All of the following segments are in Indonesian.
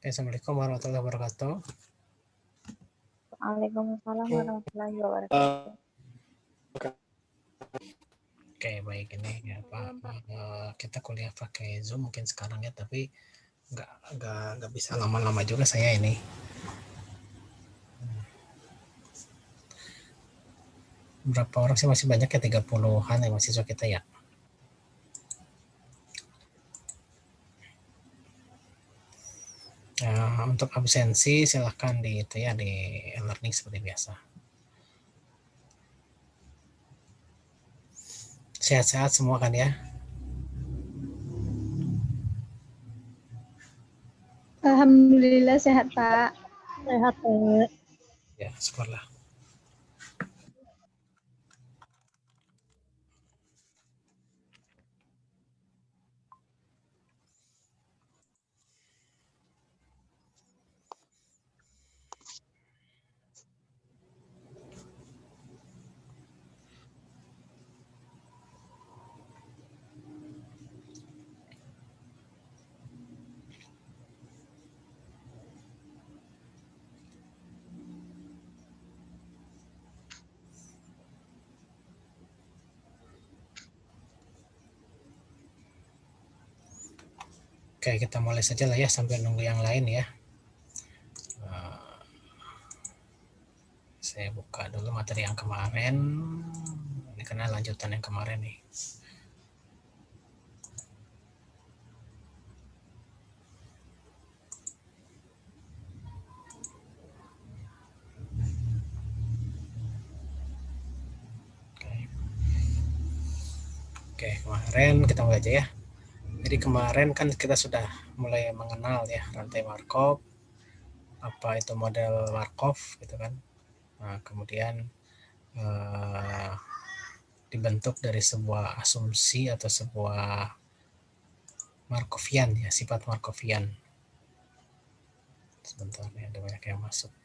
Assalamualaikum warahmatullahi wabarakatuh. Waalaikumsalam warahmatullahi wabarakatuh. Oke, baik, ini ya Pak. Kita kuliah pakai Zoom mungkin sekarang ya, tapi nggak bisa lama-lama juga saya ini. Berapa orang sih, masih banyak ya, 30-an ya mahasiswa kita ya. Untuk absensi silahkan di itu ya, di e-learning seperti biasa. Sehat-sehat semua kan ya? Alhamdulillah sehat Pak. Sehat Pak. Ya, syukurlah. Oke, kita mulai saja lah ya, sambil nunggu yang lain ya. Saya buka dulu materi yang kemarin. Ini karena lanjutan yang kemarin nih. Oke, kemarin kita mulai aja ya. Jadi kemarin kan kita sudah mulai mengenal ya rantai Markov, apa itu model Markov gitu kan. Nah, kemudian dibentuk dari sebuah asumsi atau sebuah Markovian ya, sifat Markovian. Sebentar nih, ada banyak yang masuk.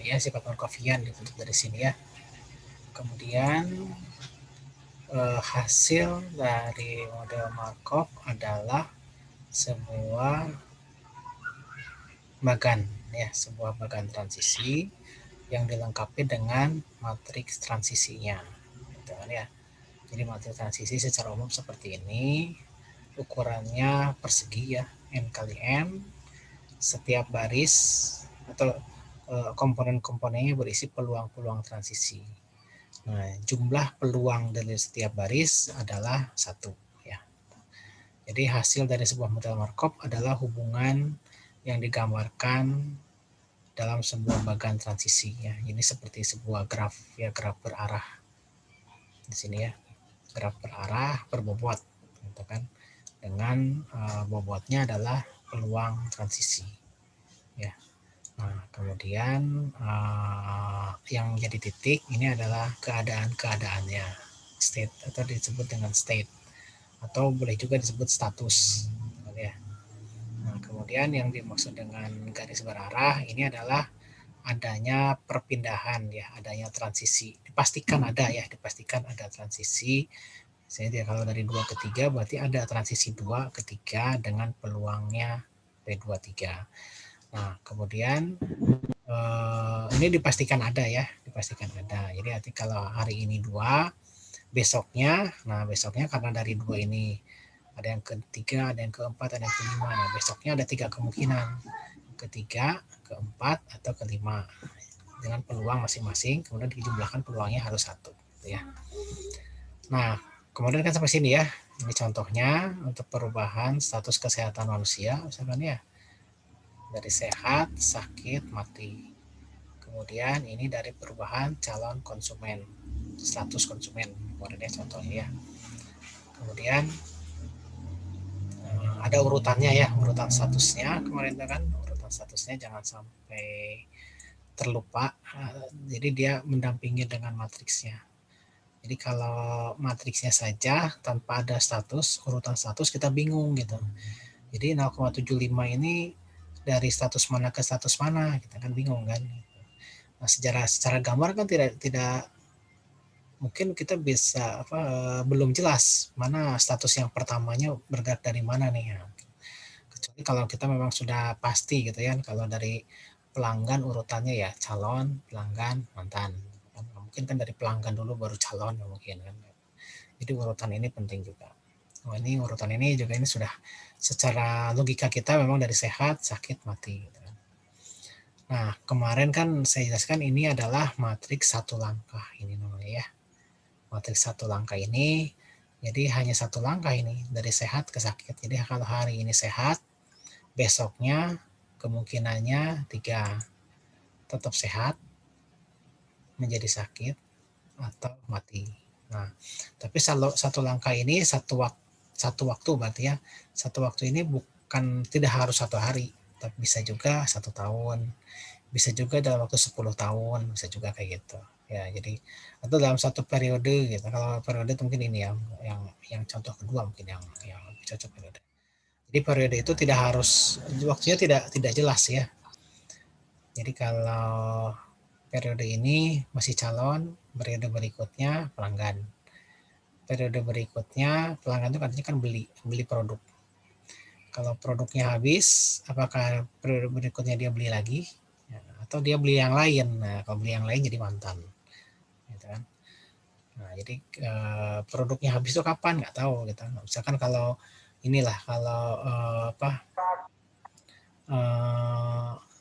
Ya, sifat Markovian dibentuk dari sini ya. Kemudian hasil dari model Markov adalah sebuah bagan ya, sebuah bagan transisi yang dilengkapi dengan matriks transisinya gitu kan ya. Jadi matriks transisi secara umum seperti ini, ukurannya persegi ya, n kali m. Setiap baris atau komponen-komponennya berisi peluang-peluang transisi. Nah, jumlah peluang dari setiap baris adalah 1 ya. Jadi hasil dari sebuah model Markov adalah hubungan yang digambarkan dalam sebuah bagan transisi ya. Ini seperti sebuah graf ya, graf berarah di sini ya, graf berarah berbobot gitu kan, dengan bobotnya adalah peluang transisi ya. Nah, kemudian yang menjadi titik ini adalah keadaan-keadaannya, state, atau disebut dengan state, atau boleh juga disebut status ya. Nah, kemudian yang dimaksud dengan garis berarah ini adalah adanya perpindahan ya, adanya transisi. Dipastikan ada ya, dipastikan ada transisi. Jadi kalau dari 2 ke 3 berarti ada transisi 2 ke 3 dengan peluangnya P2 3. Nah, kemudian ini dipastikan ada ya, dipastikan ada. Jadi arti kalau hari ini 2, besoknya, nah besoknya karena dari 2 ini ada yang ketiga, ada yang keempat, ada yang kelima. Nah, besoknya ada 3 kemungkinan. Ketiga, keempat, atau kelima. Dengan peluang masing-masing, kemudian dijumlahkan peluangnya harus 1. Gitu ya. Nah, kemudian kan sampai sini ya. Ini contohnya untuk perubahan status kesehatan manusia, misalkan ya. Dari sehat, sakit, mati. Kemudian ini dari perubahan calon konsumen, status konsumen. Kemudian contohnya ya. Kemudian ada urutannya ya, urutan statusnya kemarin itu kan, urutan statusnya jangan sampai terlupa. Jadi dia mendampingi dengan matriksnya. Jadi kalau matriksnya saja tanpa ada status, urutan status kita bingung gitu. Jadi 0,75 ini dari status mana ke status mana, kita kan bingung kan. Nah, secara gambar kan tidak mungkin kita bisa belum jelas mana status yang pertamanya bergerak dari mana nih ya. Kecuali kalau kita memang sudah pasti gitu ya, kalau dari pelanggan urutannya ya calon, pelanggan, mantan. Mungkin kan dari pelanggan dulu baru calon mungkin kan. Jadi urutan ini penting juga. Oh, ini urutan ini juga ini sudah secara logika kita memang dari sehat, sakit, mati. Gitu. Nah, kemarin kan saya jelaskan ini adalah matriks satu langkah ini namanya ya. Matriks satu langkah ini, jadi hanya satu langkah ini dari sehat ke sakit. Jadi kalau hari ini sehat, besoknya kemungkinannya 3, tetap sehat, menjadi sakit, atau mati. Nah, tapi satu langkah ini satu waktu berarti ya. Satu waktu ini bukan tidak harus 1 hari, tapi bisa juga 1 tahun, bisa juga dalam waktu 10 tahun, bisa juga kayak gitu. Ya, jadi atau dalam satu periode gitu. Kalau periode mungkin ini yang contoh kedua mungkin yang lebih cocok periode. Jadi periode itu tidak harus waktunya tidak jelas ya. Jadi kalau periode ini masih calon, periode berikutnya pelanggan. Periode berikutnya pelanggan itu artinya kan beli produk. Kalau produknya habis, apakah periode berikutnya dia beli lagi? Ya, atau dia beli yang lain. Nah, kalau beli yang lain jadi mantan. Gitu kan. Nah, jadi produknya habis itu kapan? Nggak tahu. Gitu. Misalkan kalau inilah, kalau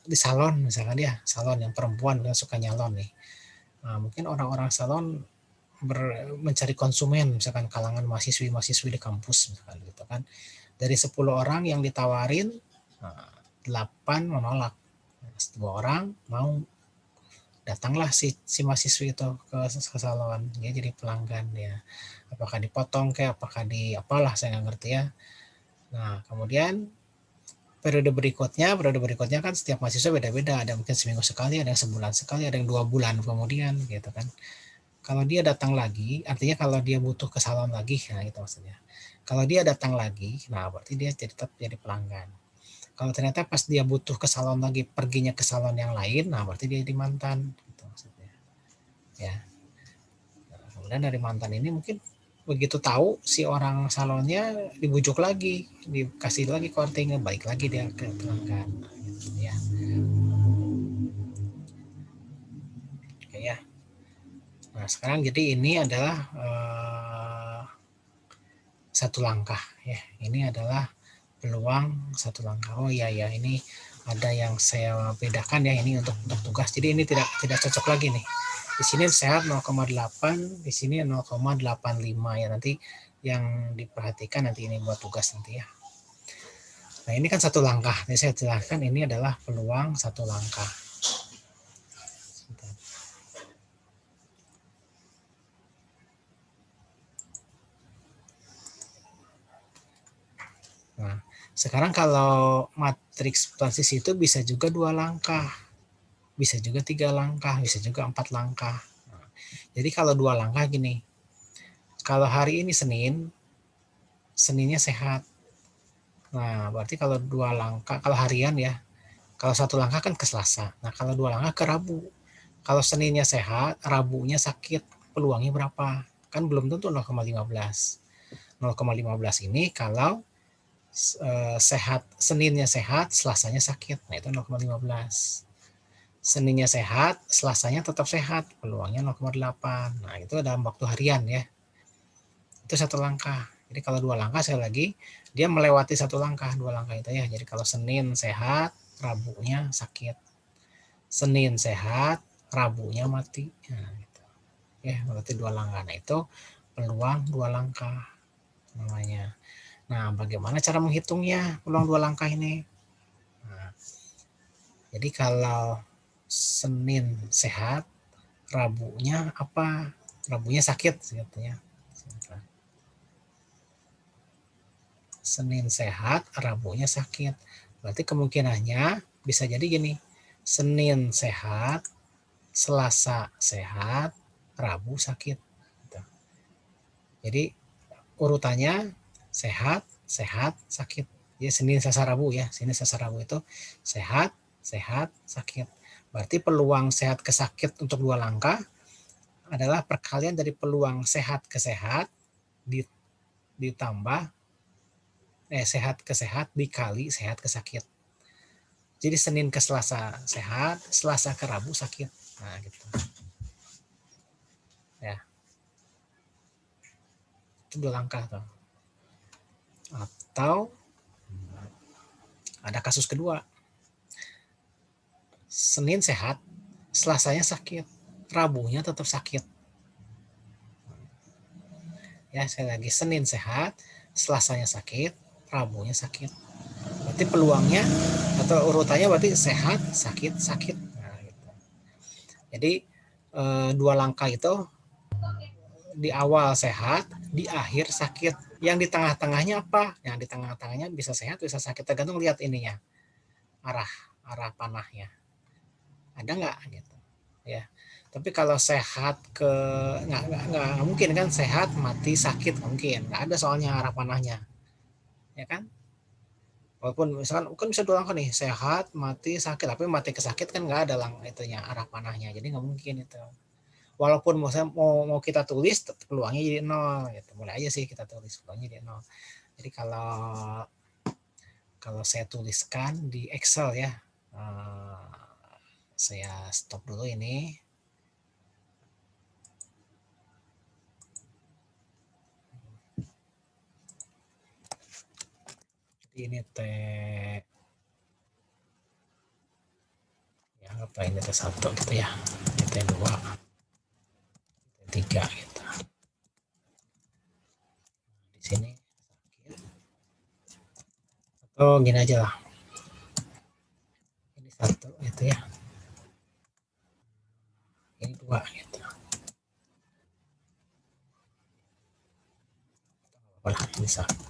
di salon misalkan ya, salon yang perempuan yang suka nyalon nih. Nah, mungkin orang-orang salon mencari konsumen, misalkan kalangan mahasiswi di kampus misalkan gitu kan. Dari 10 orang yang ditawarin, 8 menolak. 2 orang mau, datanglah si mahasiswi itu ke salon, dia jadi pelanggan dia. Apakah dipotong kayak apakah di apalah saya nggak ngerti ya. Nah, kemudian periode berikutnya kan setiap mahasiswa beda-beda, ada mungkin seminggu sekali, ada yang sebulan sekali, ada yang 2 bulan kemudian gitu kan. Kalau dia datang lagi, artinya kalau dia butuh ke salon lagi, nah itu maksudnya. Kalau dia datang lagi, nah berarti dia tetap jadi pelanggan. Kalau ternyata pas dia butuh ke salon lagi, perginya ke salon yang lain, nah berarti dia jadi mantan. Gitu maksudnya. Ya. Nah, kemudian dari mantan ini mungkin begitu tahu si orang salonnya dibujuk lagi, dikasih lagi courting, balik lagi dia ke pelanggan. Gitu, ya. Oke, ya. Nah sekarang jadi ini adalah satu langkah ya. Ini adalah peluang satu langkah. Oh iya ya, ini ada yang saya bedakan ya, ini untuk tugas. Jadi ini tidak cocok lagi nih. Di sini sehat 0,8, di sini 0,85 ya. Nanti yang diperhatikan nanti ini buat tugas nanti ya. Nah, ini kan satu langkah. Jadi saya jelaskan ini adalah peluang satu langkah. Nah, sekarang kalau matriks transisi itu bisa juga 2 langkah, bisa juga 3 langkah, bisa juga 4 langkah. Nah, jadi kalau 2 langkah gini, kalau hari ini Seninnya sehat. Nah, berarti kalau 2 langkah, kalau harian ya, kalau 1 langkah kan ke Selasa. Nah, kalau 2 langkah ke Rabu. Kalau Seninnya sehat, Rabunya sakit, peluangnya berapa? Kan belum tentu 0,15. 0,15 ini kalau sehat, Seninnya sehat, Selasanya sakit. Nah, itu 0,15. Seninnya sehat, Selasanya tetap sehat, peluangnya 0,8. Nah, itu dalam waktu harian ya. Itu 1 langkah. Jadi kalau 2 langkah sekali lagi, dia melewati 1 langkah, 2 langkah itu ya. Jadi kalau Senin sehat, Rabunya sakit. Senin sehat, Rabunya mati. Nah, gitu. Ya, berarti 2 langkah. Nah, itu peluang 2 langkah namanya. Nah, bagaimana cara menghitungnya peluang 2 langkah ini? Nah, jadi kalau Senin sehat, Rabunya apa? Rabunya sakit sebetulnya. Senin sehat, Rabunya sakit. Berarti kemungkinannya bisa jadi gini. Senin sehat, Selasa sehat, Rabu sakit. Jadi urutannya sehat, sehat, sakit. Ya Senin, Selasa, Rabu ya. Senin, Selasa, Rabu itu sehat, sehat, sakit. Berarti peluang sehat ke sakit untuk 2 langkah adalah perkalian dari peluang sehat ke sehat ditambah sehat ke sehat dikali sehat ke sakit. Jadi Senin ke Selasa sehat, Selasa ke Rabu sakit. Nah, gitu. Ya. Itu 2 langkah tuh. Atau ada kasus kedua. Senin sehat, Selasanya sakit, Rabunya tetap sakit. Ya, sekali lagi Senin sehat, Selasanya sakit, Rabunya sakit. Berarti peluangnya atau urutannya berarti sehat, sakit, sakit. Nah, gitu. Jadi 2 langkah itu di awal sehat, di akhir sakit. Yang di tengah-tengahnya apa? Yang di tengah-tengahnya bisa sehat, bisa sakit, tergantung lihat ininya, arah panahnya. Ada nggak gitu? Ya. Tapi kalau sehat ke nggak mungkin kan, sehat mati sakit nggak mungkin, nggak ada soalnya arah panahnya, ya kan? Walaupun misalkan kan bisa 2 langkah nih, sehat mati sakit, tapi mati ke sakit kan nggak ada itunya arah panahnya, jadi nggak mungkin itu. Walaupun mau kita tulis peluangnya jadi 0 gitu. Boleh aja sih kita tulis peluangnya jadi 0. Jadi kalau saya tuliskan di Excel ya, saya stop dulu ini. Ini ya apa ini T1 gitu ya, ini T2, T3 gitu. Di sini atau gini aja lah, ini 1 gitu ya, ini 2 gitu. Apalah, ini sakit,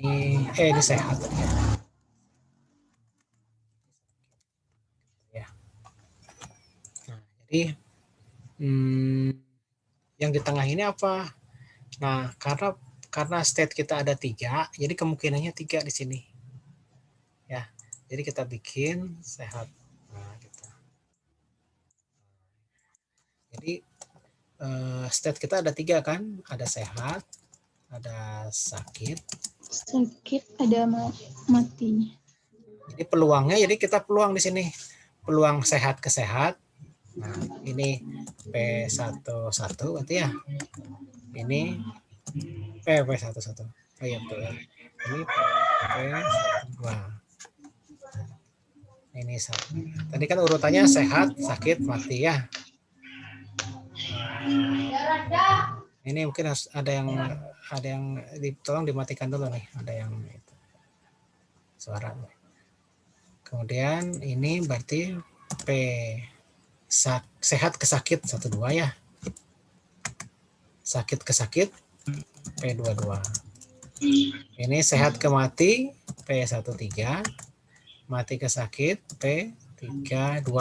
ini sehat ya. Nah, jadi yang di tengah ini apa? Nah, karena state kita ada 3, jadi kemungkinannya 3 di sini. Ya. Jadi kita bikin sehat. Nah, gitu. Jadi state kita ada 3 kan? Ada sehat, ada sakit, ada mati. Jadi peluangnya, jadi kita peluang di sini. Peluang sehat ke sehat. Nah, ini P11 berarti ya. Ini P11. Oh iya betul. Ini P12. Ini satu. Tadi kan urutannya sehat, sakit, mati ya. Ini mungkin harus ada yang tolong dimatikan dulu nih. Ada yang itu, suara. Kemudian ini berarti P sehat ke sakit 12 ya. Sakit ke sakit P22. Ini sehat ke mati P13. Mati ke sakit P32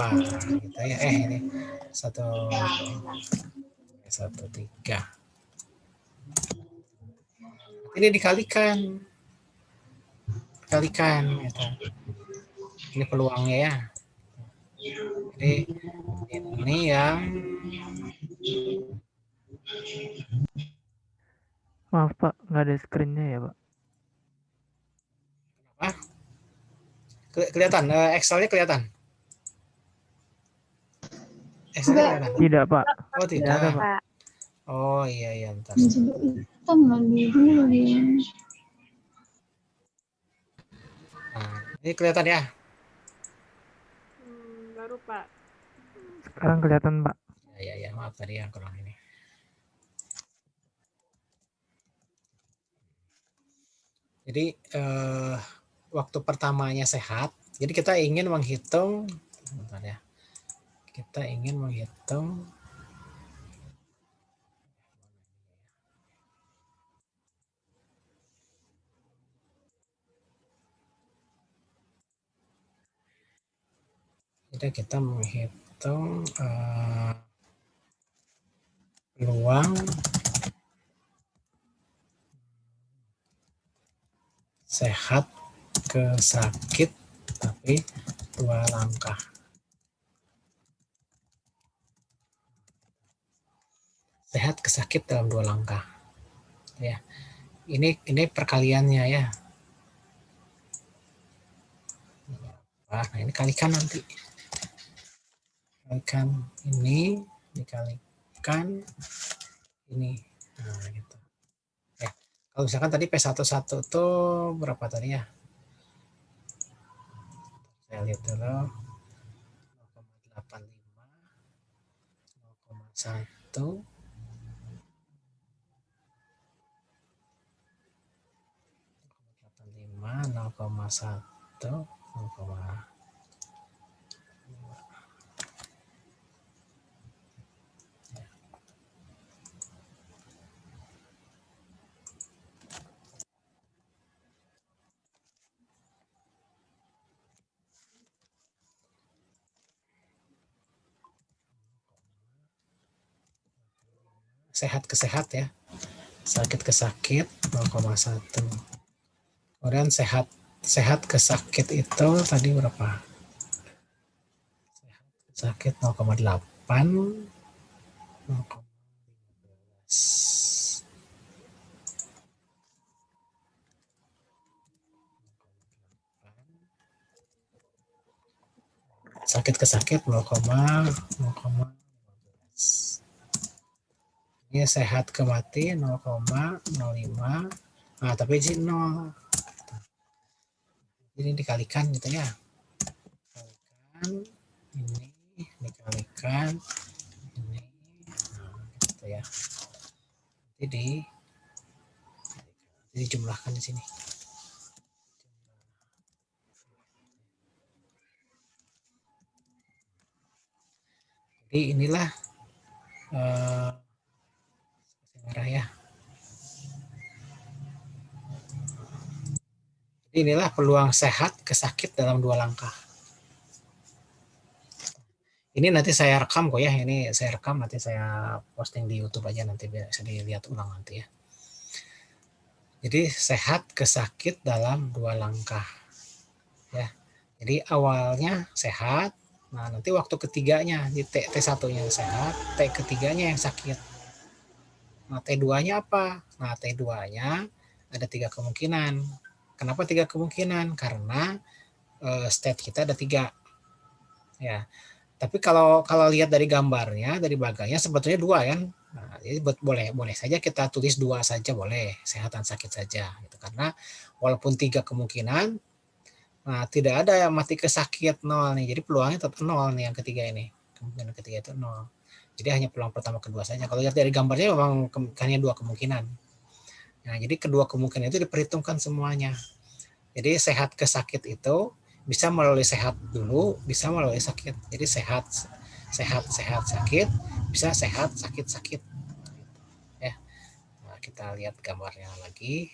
gitu ya. Ini 13. Ini dikalikan gitu. Ini peluangnya ya. Jadi ini yang maaf Pak, nggak ada screen-nya ya Pak? apa? Kelihatan Excel-nya kelihatan. Excel-nya kelihatan. Tidak Pak. Oh tidak. Tidak ada, Pak. Oh iya bentar. Nah, ini kelihatan ya. Baru Pak. Sekarang kelihatan Pak. Ya maaf tadi yang kurang ini. Jadi waktu pertamanya sehat, jadi kita ingin menghitung, bentar ya. Kita ingin menghitung Jadi kita menghitung peluang sehat ke sakit tapi 2 langkah. Sehat ke sakit dalam 2 langkah. Ya. Ini perkaliannya ya. Nah, ini kalikan nanti. Kalikan ini dikalikan ini. Nah, gitu. Ya. Kalau misalkan tadi P11 itu berapa tadi ya? Saya lihat dulu. 0,85, 0,1, 0,1, 0,2. Sehat ke sehat ya. Sakit ke sakit 0,1. Kemudian sehat ke sakit itu tadi berapa? Sehat ke sakit 0,8, 0,15. Sakit ke sakit 0,15. Ini sehat ke mati 0,05. Nah, tapi ini 0. Jadi dikalikan gitu ya. Dikalikan ini, dikalikan ini. Nah, gitu ya. Jadi jumlahkan di sini. Jadi inilah merah ya. Inilah peluang sehat ke sakit dalam 2 langkah. Ini nanti saya rekam kok ya. Ini saya rekam, nanti saya posting di YouTube aja, nanti bisa dilihat ulang nanti ya. Jadi sehat ke sakit dalam 2 langkah. Ya. Jadi awalnya sehat. Nah, nanti waktu ketiganya di T1-nya sehat, T ketiganya yang sakit. Nah, T2-nya apa? Nah, T2-nya ada 3 kemungkinan. Kenapa 3 kemungkinan? Karena state kita ada 3. Ya. Tapi kalau lihat dari gambarnya, dari baganya sebetulnya 2 kan. Nah, jadi boleh saja kita tulis 2 saja boleh, sehat dan sakit saja gitu. Karena walaupun 3 kemungkinan, nah tidak ada yang mati ke sakit 0 nih. Jadi peluangnya tetap 0 nih yang ketiga ini. Kemungkinan ketiga itu 0. Jadi hanya peluang pertama kedua saja. Kalau lihat dari gambarnya memang hanya 2 kemungkinan. Nah, jadi kedua kemungkinan itu diperhitungkan semuanya. Jadi sehat ke sakit itu bisa melalui sehat dulu, bisa melalui sakit. Jadi sehat sakit, bisa sehat sakit. Ya. Nah, kita lihat gambarnya lagi.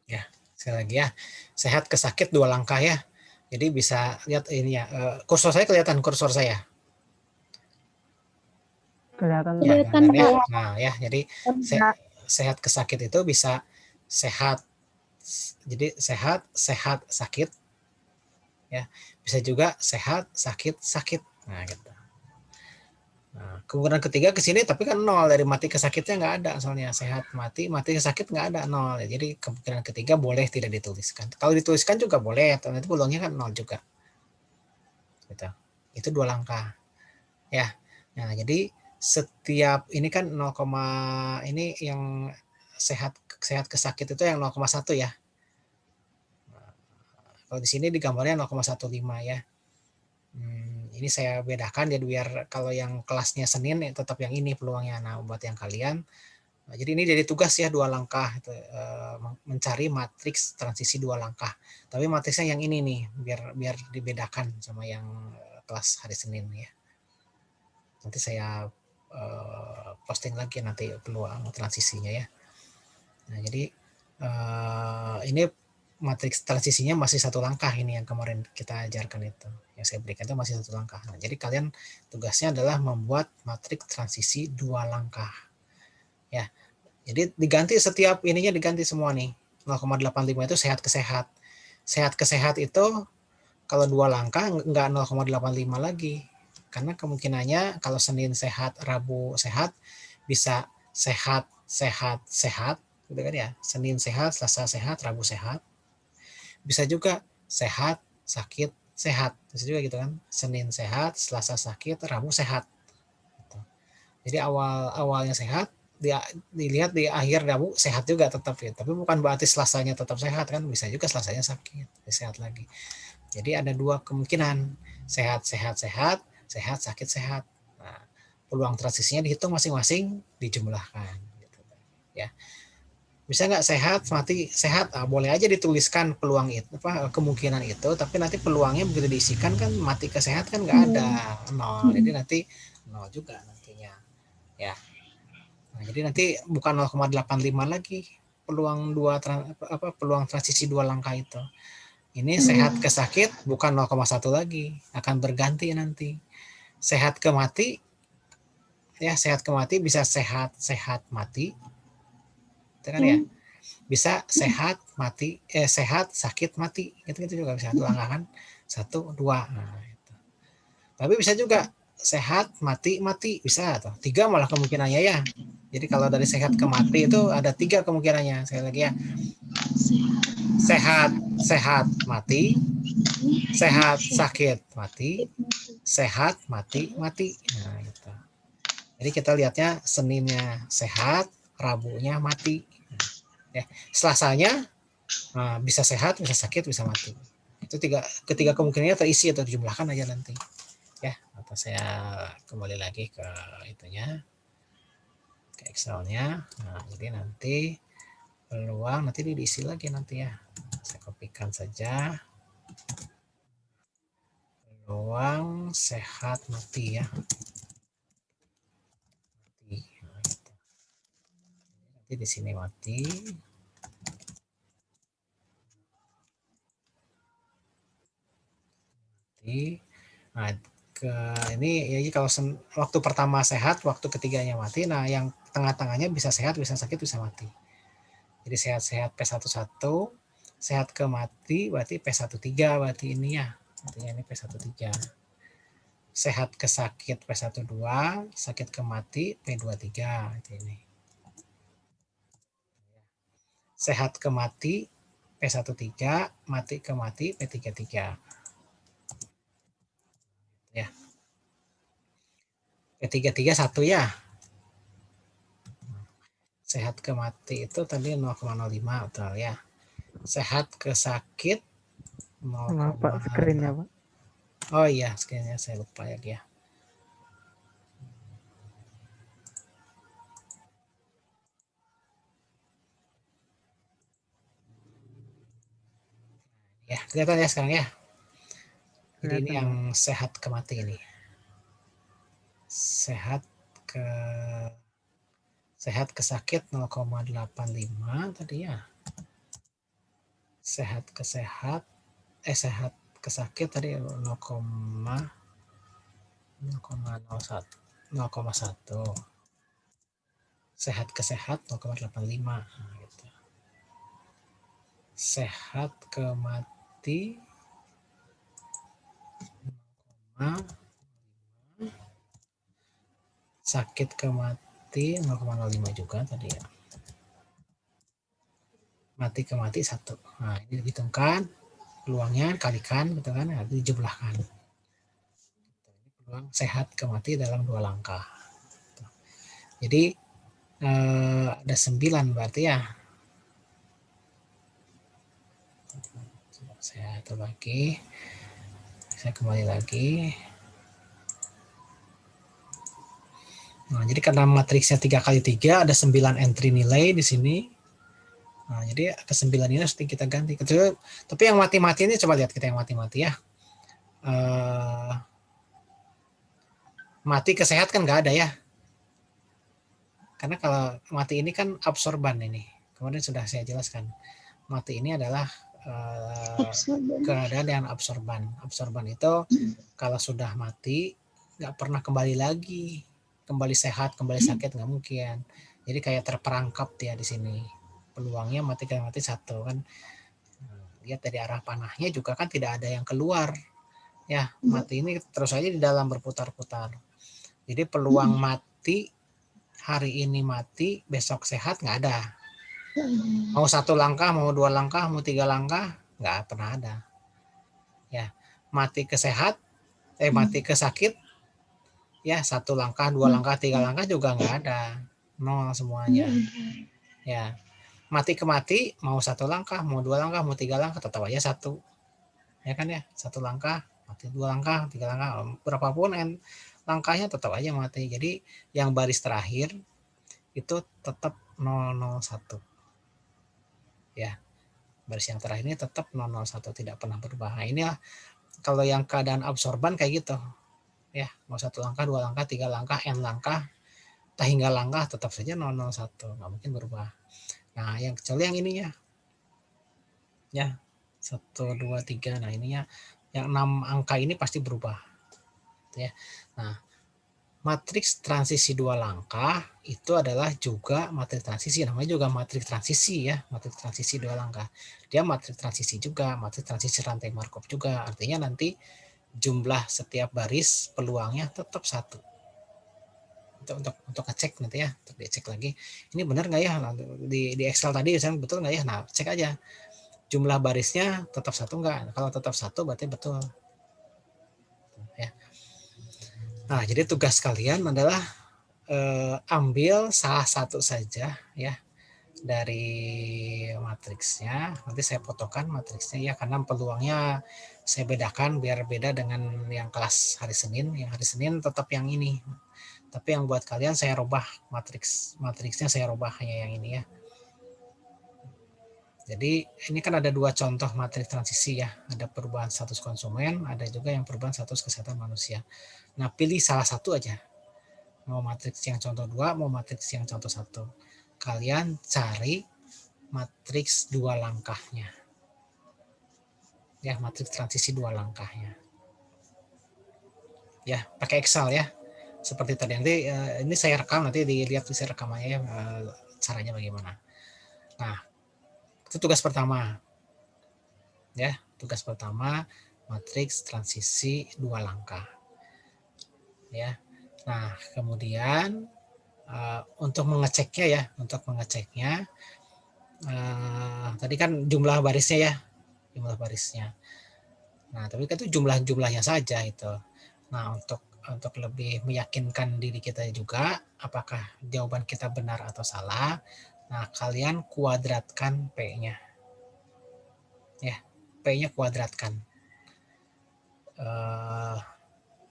Ya, sekali lagi ya. Sehat ke sakit 2 langkah ya. Jadi bisa lihat ini ya. Kursor saya kelihatan, kursor saya. Kelihatan. Ya, Kelihatan, ya. Pak. Nah, ya, jadi sehat ke sakit itu bisa sehat. Jadi sehat sakit. Ya, bisa juga sehat sakit. Nah, gitu. Nah, kemungkinan ketiga ke sini tapi kan 0, dari mati ke sakitnya nggak ada, soalnya sehat mati ke sakit nggak ada 0. Jadi kemungkinan ketiga boleh tidak dituliskan. Kalau dituliskan juga boleh, atau nanti peluangnya kan 0 juga. Gitu. Itu 2 langkah. Ya. Nah, jadi setiap ini kan 0, ini yang sehat ke sakit itu yang 0,1 ya. Nah, kalau di sini di gambarnya 0,15 ya. Ini saya bedakan jadi biar kalau yang kelasnya Senin ya tetap yang ini peluangnya. Nah, buat yang kalian, nah, jadi ini jadi tugas ya 2 langkah itu, mencari matriks transisi 2 langkah. Tapi matriksnya yang ini nih biar dibedakan sama yang kelas hari Senin ya. Nanti saya posting lagi nanti peluang transisinya ya. Nah, jadi ini matriks transisinya masih satu langkah ini yang kemarin kita ajarkan itu. Yang saya berikan itu masih satu langkah. Nah, jadi kalian tugasnya adalah membuat matriks transisi 2 langkah. Ya. Jadi diganti setiap ininya diganti semua nih. 0,85 itu sehat ke sehat. Sehat ke sehat itu kalau 2 langkah enggak 0,85 lagi. Karena kemungkinannya kalau Senin sehat, Rabu sehat, bisa sehat, sehat, sehat, gitu kan ya. Senin sehat, Selasa sehat, Rabu sehat. Bisa juga sehat, sakit, sehat. Bisa juga gitu kan. Senin sehat, Selasa sakit, Rabu sehat. Gitu. Jadi awalnya sehat, dilihat di akhir Rabu sehat juga tetap ya. Tapi bukan berarti Selasanya tetap sehat kan. Bisa juga Selasanya sakit, sehat lagi. Jadi ada 2 kemungkinan. Sehat, sehat, sehat, sehat, sakit, sehat. Nah, peluang transisinya dihitung masing-masing, dijumlahkan. Gitu. Ya. Bisa nggak sehat, mati, sehat? Nah, boleh aja dituliskan peluang itu, kemungkinan itu, tapi nanti peluangnya begitu diisikan kan mati ke sehat kan nggak ada. 0. Jadi nanti 0 juga nantinya. Ya. Nah, jadi nanti bukan 0,85 lagi peluang peluang transisi 2 langkah itu. Ini sehat ke sakit bukan 0,1 lagi, akan berganti nanti. Sehat ke mati, ya sehat ke mati bisa sehat, sehat, mati. Itu kan ya. Bisa sehat, mati, sehat, sakit, mati. Gitu juga bisa. 2 langkah kan. 1, 2. Nah, itu. Tapi bisa juga sehat, mati, mati. Bisa. Atau 3 malah kemungkinannya ya. Jadi kalau dari sehat ke mati itu ada 3 kemungkinannya. Sekali lagi ya. Sehat, sehat, mati. Sehat, sakit, mati. Sehat, mati, mati. Nah, itu. Jadi kita lihatnya Seninnya sehat, Rabunya mati. Ya, Selasanya bisa sehat, bisa sakit, bisa mati. Itu ketiga kemungkinannya terisi atau dijumlahkan aja nanti. Ya, atau saya kembali lagi ke itunya, ke Excelnya. Nah, jadi nanti peluang nanti diisi lagi nanti ya. Saya kopikan saja. Peluang sehat mati ya. Nanti di sini mati. Nah, ini ya kalau waktu pertama sehat, waktu ketiganya mati. Nah, yang tengah-tengahnya bisa sehat, bisa sakit, bisa mati. Jadi sehat-sehat P11, sehat ke mati berarti P13 berarti ini ya. Artinya ini P13. Sehat ke sakit P12, sakit ke mati P23 ini. Sehat ke mati P13, mati ke mati P33. Ya. P33 1 ya. Sehat ke mati itu tadi 0,05 betul ya. Sehat ke sakit 0, Maaf Pak, screen-nya Pak. oh iya, screen-nya saya lupa ya. Ya, kelihatan ya sekarang ya. Jadi ini yang sehat ke mati ini. Sehat ke sakit 0,85 tadi ya. Sehat ke sehat ke sakit tadi 0,01. Sehat ke sehat 0,85 gitu. Sehat ke mati 0, sakit ke mati 0,05 juga tadi ya. Mati ke mati 1. Nah, ini dihitungkan peluangnya, kalikan gitu kan, nanti dijumlahkan. Peluang sehat ke mati dalam 2 langkah. Jadi ada 9 berarti ya. Saya atur lagi. Saya kembali lagi. Nah, jadi karena matriksnya 3x3 ada 9 entry nilai di sini. Nah, jadi ke 9 ini harus kita ganti. Tapi yang mati-mati ini coba lihat kita yang mati-mati ya. Mati ke sehat kan nggak ada ya. Karena kalau mati ini kan absorban ini. Kemudian sudah saya jelaskan. Mati ini adalah keadaan yang absorban. Absorban itu kalau sudah mati nggak pernah kembali lagi. Kembali sehat, kembali sakit nggak mungkin. Jadi kayak terperangkap dia di sini. Peluangnya mati satu kan. Lihat dari arah panahnya juga kan tidak ada yang keluar. Ya, mati ini terus saja di dalam berputar-putar. Jadi peluang mati hari ini mati, besok sehat nggak ada. Mau 1 langkah, mau 2 langkah, mau 3 langkah, nggak pernah ada. Ya, mati ke sehat, mati ke sakit, ya 1 langkah, 2 langkah, 3 langkah juga nggak ada, 0 semuanya. Ya, mati ke mati, mau 1 langkah, mau 2 langkah, mau 3 langkah, tetap aja 1. Ya kan ya, 1 langkah, mati 2 langkah, 3 langkah, berapapun langkahnya tetap aja mati. Jadi yang baris terakhir itu tetap 001. Ya, baris yang terakhir ini tetap 001, tidak pernah berubah. Nah, inilah kalau yang keadaan absorban kayak gitu. Ya, mau 1 langkah, 2 langkah, 3 langkah, n langkah, tak hingga langkah tetap saja 001, nggak mungkin berubah. Nah, yang kecuali yang ininya. Ya, 1, 2, 3. Nah, ininya yang 6 angka ini pasti berubah. Ya. Nah, matriks transisi 2 langkah itu adalah juga matriks transisi, namanya juga matriks transisi ya, matriks transisi 2 langkah. Dia matriks transisi juga, matriks transisi rantai Markov juga. Artinya nanti jumlah setiap baris peluangnya tetap 1. Untuk ngecek nanti ya, untuk dicek lagi. Ini benar nggak ya di Excel tadi misalnya betul nggak ya? Nah, cek aja. Jumlah barisnya tetap 1 nggak? Kalau tetap 1 berarti betul. Ya. Nah, jadi tugas kalian adalah ambil salah satu saja ya dari matriksnya. Nanti saya fotokan matriksnya ya, karena peluangnya saya bedakan biar beda dengan yang kelas hari Senin. Yang hari Senin tetap yang ini, tapi yang buat kalian saya rubah matriksnya, saya rubah hanya yang ini ya. Jadi ini kan ada 2 contoh matriks transisi ya, ada perubahan status konsumen, ada juga yang perubahan status kesehatan manusia. Nah, pilih salah satu aja. Mau matriks yang contoh 2, mau matriks yang contoh 1. Kalian cari matriks 2 langkahnya. Ya, matriks transisi 2 langkahnya. Ya, pakai Excel ya. Seperti tadi, nanti ini saya rekam, nanti dilihat saya rekamannya ya, caranya bagaimana. Nah, itu tugas pertama. Ya, tugas pertama matriks transisi 2 langkah. Ya. Nah, kemudian untuk mengeceknya ya, tadi kan jumlah barisnya ya, jumlah barisnya. Nah, tapi kan itu jumlahnya saja itu. Nah, untuk lebih meyakinkan diri kita juga apakah jawaban kita benar atau salah, nah kalian kuadratkan P-nya. Ya, P-nya kuadratkan.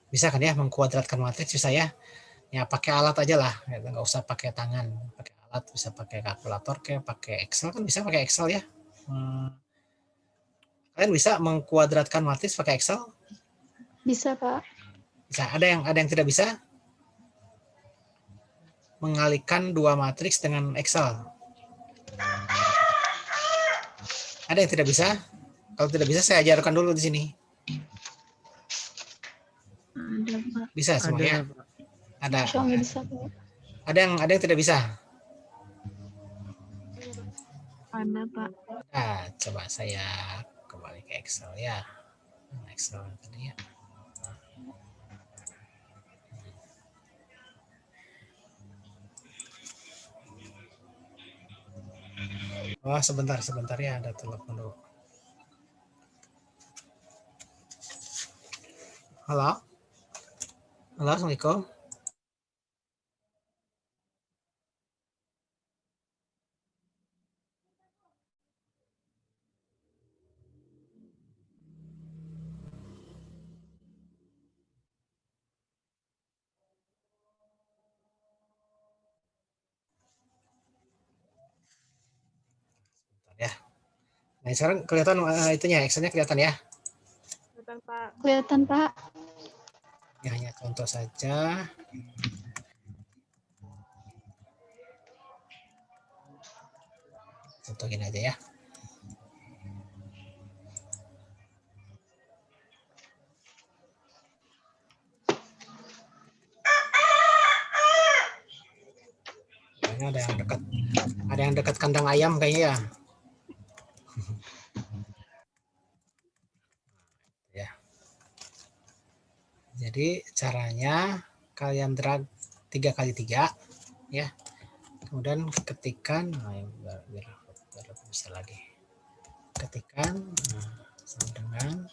Bisa kan ya mengkuadratkan matriks, bisa ya. Ya pakai alat aja lah, nggak usah pakai tangan, pakai alat, bisa pakai kalkulator kayak pakai Excel, kan bisa pakai Excel ya. Kalian bisa mengkuadratkan matriks pakai Excel? Bisa, Pak. Bisa. Ada yang tidak bisa? Mengalihkan 2 matriks dengan Excel. Ada yang tidak bisa? Kalau tidak bisa saya ajarkan dulu di sini. Ada, Pak. Bisa semua ya? Ada. Bisa, Pak. Ada yang tidak bisa? Ada, Pak. Coba saya kembali ke Excel ya. Excel tadi ya. Oh, sebentar ya, ada telepon dulu. Halo? Halo, Assalamualaikum. Ya. Nah, sekarang kelihatan itunya, Excel-nya kelihatan ya? Kelihatan, Pak. Kelihatan, Pak. Ini hanya contoh saja. Contohin aja ya. Kayaknya ada yang dekat kandang ayam kayaknya ya. Ya. Jadi caranya kalian drag 3x3 ya. Kemudian ketikkan, biar bisa lagi. Ketikkan sama dengan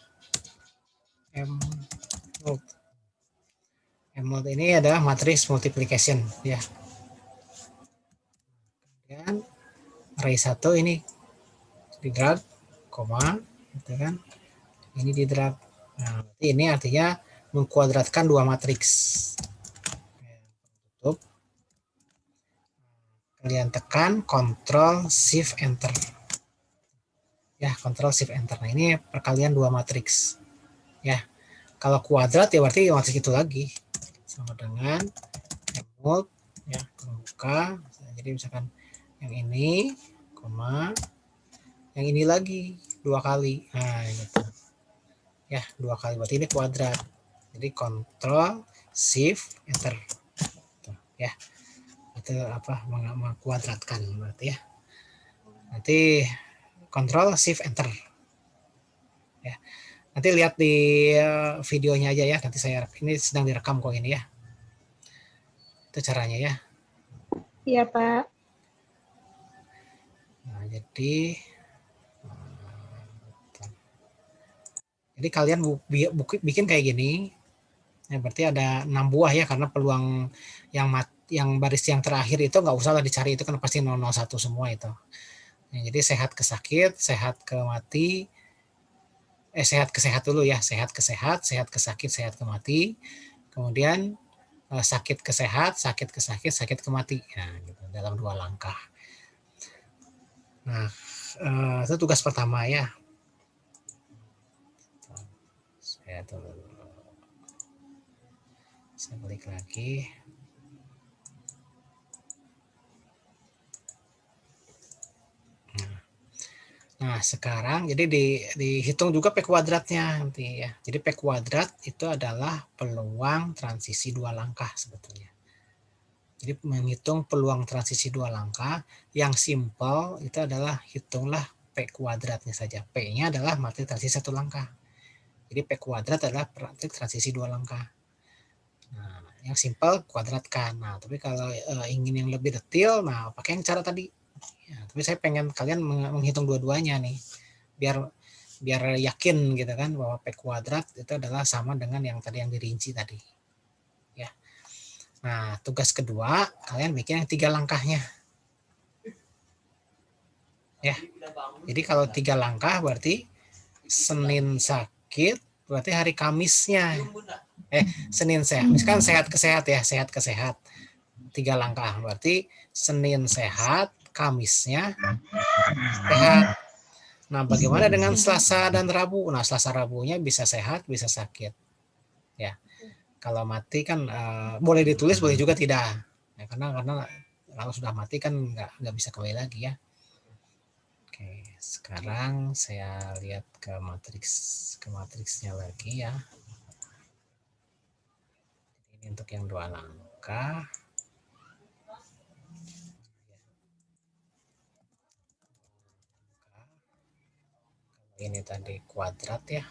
mult. Mult ini adalah matriks multiplication ya. Kemudian array 1 ini di drag, koma, gitu kan? Ini di drag. Nah, ini artinya mengkuadratkan dua matriks. Tutup. Kalian tekan Ctrl Shift Enter. Ya, Ctrl Shift Enter. Nah, ini perkalian dua matriks. Ya. Kalau kuadrat ya berarti matriks itu lagi. Sama dengan mult ya, terbuka. Jadi misalkan yang ini, koma, yang ini lagi dua kali. Nah, gitu. Ya, dua kali berarti ini kuadrat. Jadi Ctrl Shift Enter. Tuh, ya. Itu apa? Mengkuadratkan berarti ya. Nanti Ctrl Shift Enter. Ya. Nanti lihat di videonya aja ya. Nanti saya ini sedang direkam kok ini ya. Itu caranya ya. Iya, Pak. Nah, jadi kalian bikin kayak gini. Ya, berarti ada 6 buah ya, karena peluang yang baris yang terakhir itu nggak usah lah dicari, itu kan pasti 001 semua itu. Ya, jadi sehat ke sakit, sehat ke mati, sehat ke sehat dulu ya, sehat ke sehat, sehat ke sakit, sehat ke mati. Kemudian sakit ke sehat, sakit ke sakit, sakit ke mati. Nah, gitu, dalam 2 langkah. Nah, itu tugas pertama ya. Saya balik lagi. Nah, sekarang jadi dihitung juga P kuadratnya nanti ya. Jadi P kuadrat itu adalah peluang transisi 2 langkah sebetulnya. Jadi menghitung peluang transisi 2 langkah yang simpel itu adalah hitunglah P kuadratnya saja. P-nya adalah matriks transisi 1 langkah. Jadi P kuadrat adalah matriks transisi 2 langkah. Nah, yang simpel kuadratkan. Nah, tapi kalau ingin yang lebih detail, nah pakai yang cara tadi. Ya, tapi saya pengen kalian menghitung dua-duanya nih. Biar yakin gitu kan bahwa P kuadrat itu adalah sama dengan yang tadi yang dirinci tadi. Ya. Nah, tugas kedua, kalian bikin yang 3 langkahnya. Ya. Jadi kalau 3 langkah berarti Senin sakit, berarti hari Kamisnya. Senin sehat. Misalkan sehat ke sehat ya, sehat ke sehat. 3 langkah, berarti Senin sehat, Kamisnya sehat. Nah, bagaimana dengan Selasa dan Rabu? Nah, Selasa Rabunya bisa sehat, bisa sakit. Ya. Kalau mati kan boleh ditulis, boleh juga tidak. Ya, karena kalau sudah mati kan nggak bisa kembali lagi ya. Oke, sekarang saya lihat ke matriksnya lagi ya. Ini untuk yang 2 langkah. Ini tadi kuadrat ya.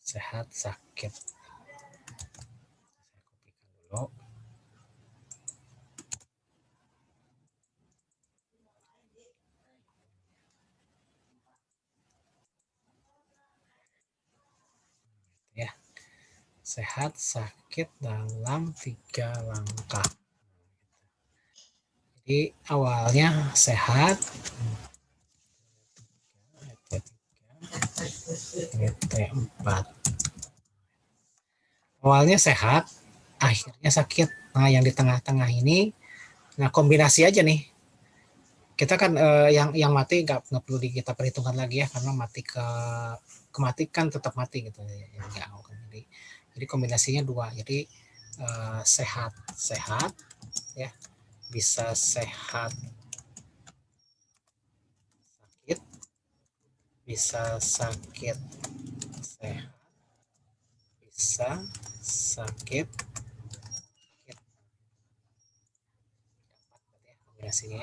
Sehat, sakit. Saya kopikan dulu. Ya. Sehat, sakit dalam 3 langkah. Jadi awalnya sehat, T4, Awalnya sehat, akhirnya sakit. Nah, yang di tengah-tengah ini, nah kombinasi aja nih. Kita kan yang mati nggak perlu kita perhitungkan lagi ya, karena kematikan tetap mati gitu. Jadi kombinasinya dua. Jadi sehat ya, bisa sehat sakit, bisa sakit sehat, bisa sakit sakit. Kombinasinya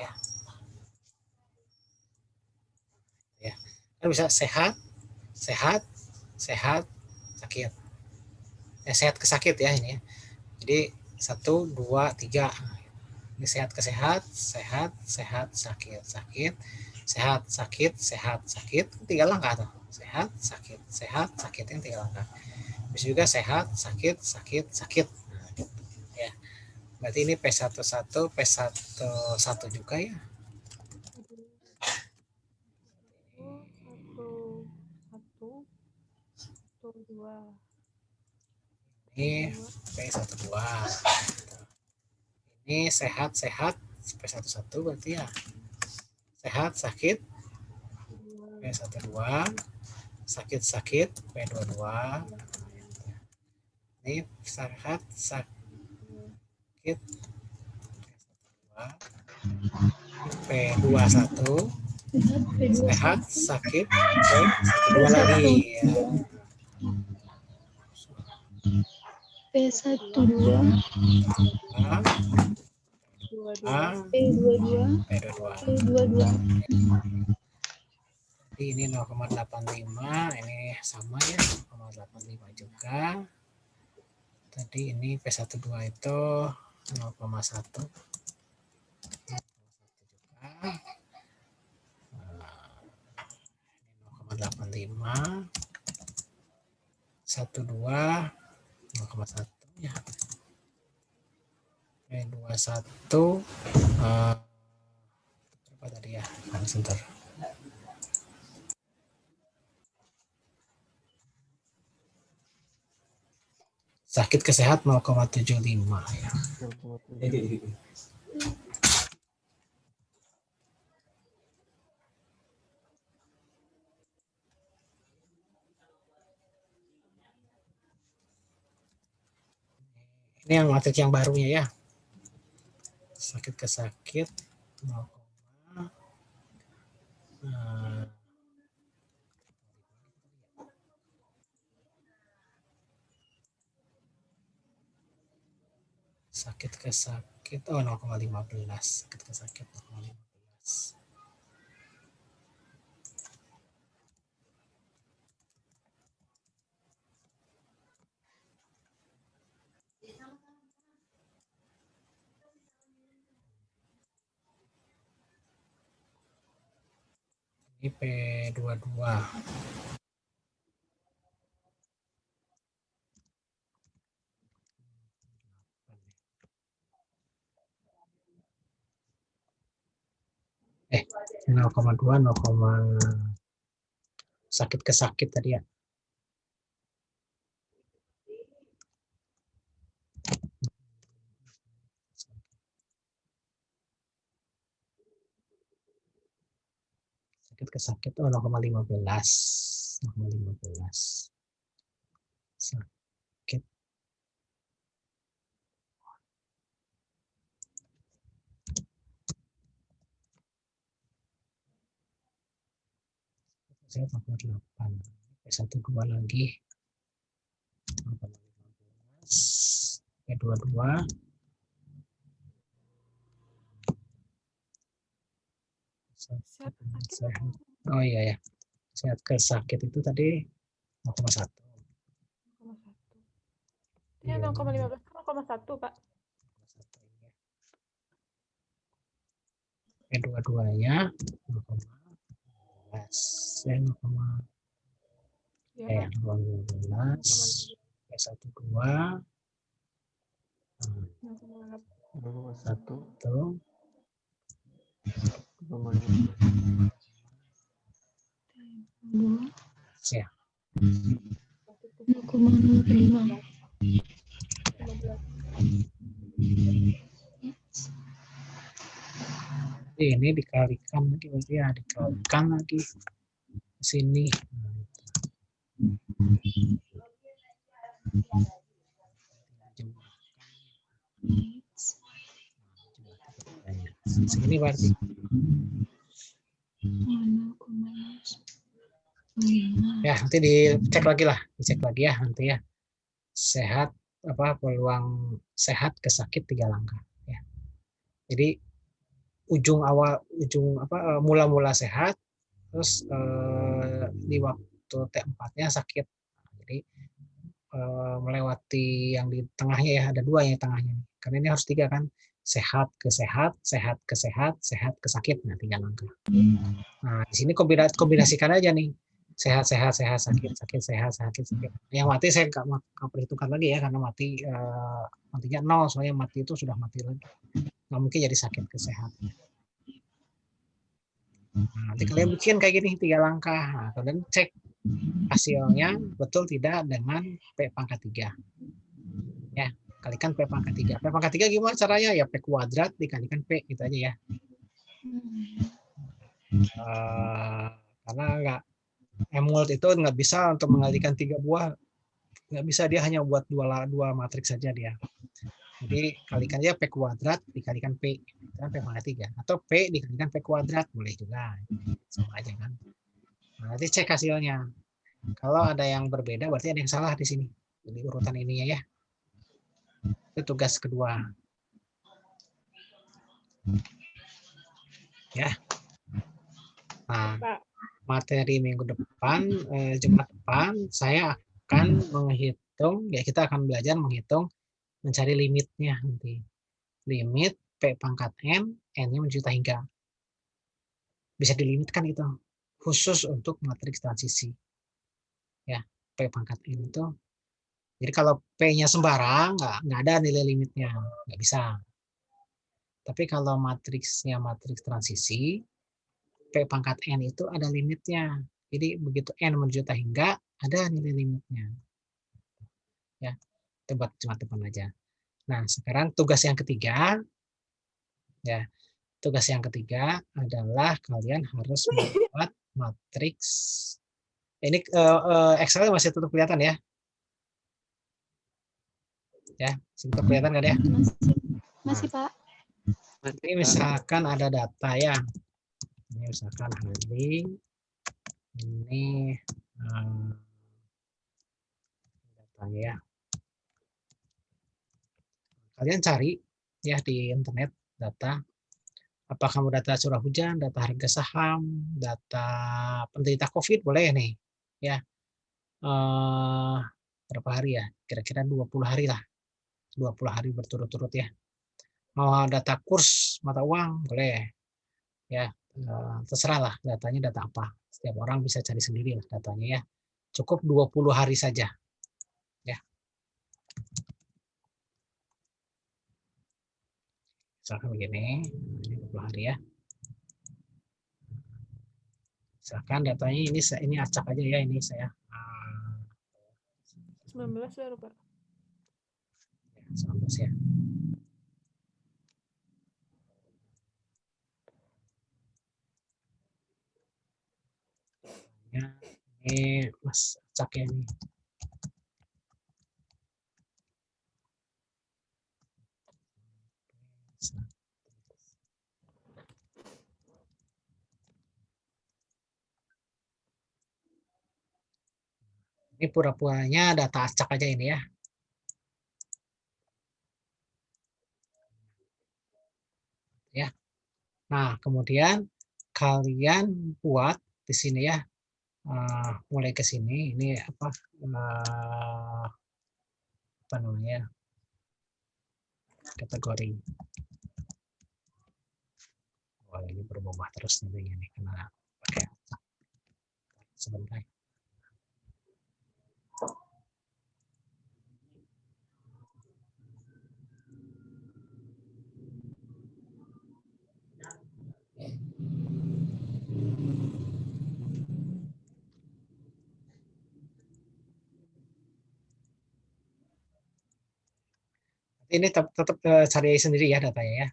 ya. Kan bisa sehat sakit. Sehat ke sakit ya ini ya. Jadi 1, 2, 3. Ini sehat ke sehat sakit sakit 3 langkah tuh. Sehat sakit yang 3 langkah. Bisa juga sehat sakit. Nah, gitu. Ya. Berarti ini P11 P11 juga ya. Ini P12. Ini sehat P11 berarti ya. Sehat sakit P12, sakit P22. Ini sehat sakit P21, sehat sakit P12 lagi ya. P12, P22, P22. Jadi ini 0,85, ini sama ya, 0,85 juga. Tadi ini P12 itu 0,1 juga. 0,85 12 0,1 ya. P21 berapa tadi ya? Sebentar. Sakit ke sehat 0,75 ya. Ini yang matrik yang barunya ya. Sakit ke sakit 0, sakit ke sakit 0,15. Sakit ke sakit 0,15. Ini P22. Eh, 0,2 sakit ke sakit tadi ya. Sakit ke sakit 0,15. 0,15. Sakit saya 0,8. P12 lagi 0,15. P22 sehat. Oh iya ya. Sehat ke sakit itu tadi 0,1. Ya 0,15 0,1 Pak. P22-nya 0,15. Ya 0,15. Ya, 0,15. P12 1 ya. 0,05. Ini dikalikan lagi, berarti ya dikalikan lagi ke sini. Sini berarti. Ya, nanti dicek lagi lah, dicek lagi ya nanti ya. Sehat peluang sehat ke sakit 3 langkah ya. Jadi mula-mula sehat, terus di waktu T4-nya sakit. Jadi melewati yang di tengahnya ya, ada 2 yang di tengahnya. Karena ini harus 3 kan, sehat ke sehat, sehat ke sehat, sehat ke sakit, nah 3 langkah. Nah di sini kombinasikan aja nih, sehat sehat sehat sakit sakit sehat sakit sakit. Yang mati saya nggak perhitungkan lagi ya, karena matinya 0, soalnya mati itu sudah mati lagi, nggak mungkin jadi sakit ke sehat. Nah, nanti kalian bikin kayak gini 3 langkah, nah, kalian cek hasilnya betul tidak dengan P pangkat 3 ya, kalikan P pangkat 3. P pangkat 3 gimana caranya ya, P kuadrat dikalikan P, gitu aja ya. Karena Helmholtz itu nggak bisa untuk mengalikan 3 buah, nggak bisa, dia hanya buat 2 matriks saja dia. Jadi kalikan aja P kuadrat dikalikan P, kan P pangkat 3, atau P dikalikan P kuadrat, boleh juga, sama aja kan. Nah, nanti cek hasilnya, kalau ada yang berbeda berarti ada yang salah di sini, jadi urutan ininya ya. Itu tugas kedua ya. Nah, materi minggu depan, Jumat depan, saya akan menghitung, ya kita akan belajar menghitung, mencari limitnya nanti. Limit P pangkat N, N-nya menjuta hingga. Bisa dilimitkan itu, khusus untuk matriks transisi. Ya, P pangkat N itu. Jadi kalau P-nya sembarang, nggak ada nilai limitnya, nggak bisa. Tapi kalau matriksnya matriks transisi, P pangkat N itu ada limitnya. Jadi begitu N menjuta hingga, ada nilai limitnya. Ya, tebak cuma depan aja. Nah, sekarang tugas yang ketiga, ya, tugas yang ketiga adalah kalian harus membuat matriks. Ini Excel masih tetap kelihatan ya? Ya, tetap kelihatan kan ya? Masih Pak. Nanti misalkan ada data ya, ini misalkan hari ini datanya ya. Kalian cari ya di internet data. Apakah mau data curah hujan, data harga saham, data penderita COVID, boleh nih. Ya, berapa hari ya? Kira-kira 20 hari lah. 20 hari berturut-turut ya. Mau data kurs mata uang, boleh. Ya, terserah lah datanya data apa. Setiap orang bisa cari sendiri lah datanya ya. Cukup 20 hari saja. Ya. Misalkan begini, 20 hari ya. Misalkan datanya ini acak aja ya, ini saya 19 baru Pak. 19 ya. Ya, ini Mas acak ya ini. Ini pura-puranya data acak aja ini ya. Ya. Nah, kemudian kalian buat di sini ya. Mulai ke sini ini apa namanya? Kategori. Wah, ini berubah terus nantinya nih karena pakai acak. Sebentar. Ini tetap cari sendiri ya datanya ya.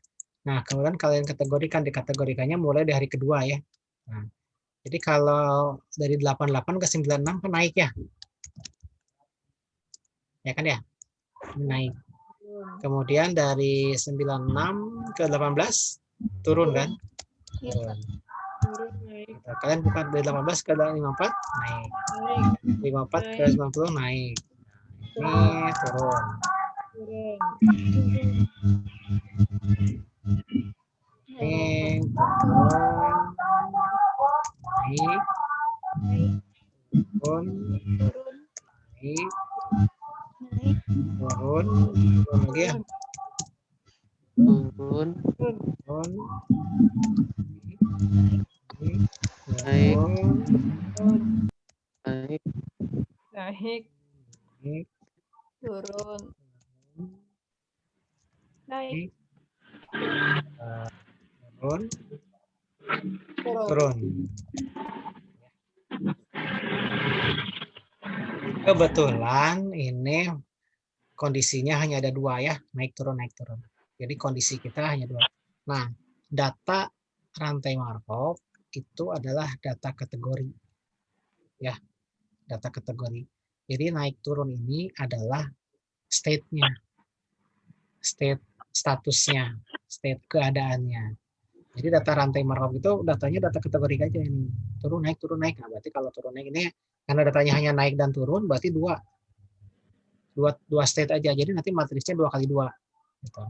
Nah, kemudian kalian dikategorikannya mulai dari hari kedua ya. Nah, jadi kalau dari 88 ke 96 kan naik ya. Ya kan ya? Naik. Kemudian dari 96 ke 18 turun kan? Turun. Kalian bukan dari 18 ke 54 naik. 54 ke 90 naik. Ini turun. Ini turun. Naik. Turun. Naik. Turun. Turun lagi ya. Turun. Turun. Naik. Turun. Naik. Naik, Naik. turun, naik, Turun. turun. Turun. Kebetulan ini kondisinya hanya ada dua ya, naik turun naik turun. Jadi kondisi kita hanya dua. Nah, data rantai Markov itu adalah data kategori. Ya, data kategori. Jadi naik turun ini adalah state-nya. Statusnya, state keadaannya. Jadi data rantai Markov itu datanya data kategori aja ini. Turun naik turun naik. Nah, berarti kalau turun naik ini karena datanya hanya naik dan turun berarti dua state aja. Jadi nanti matriksnya 2x2 gitu.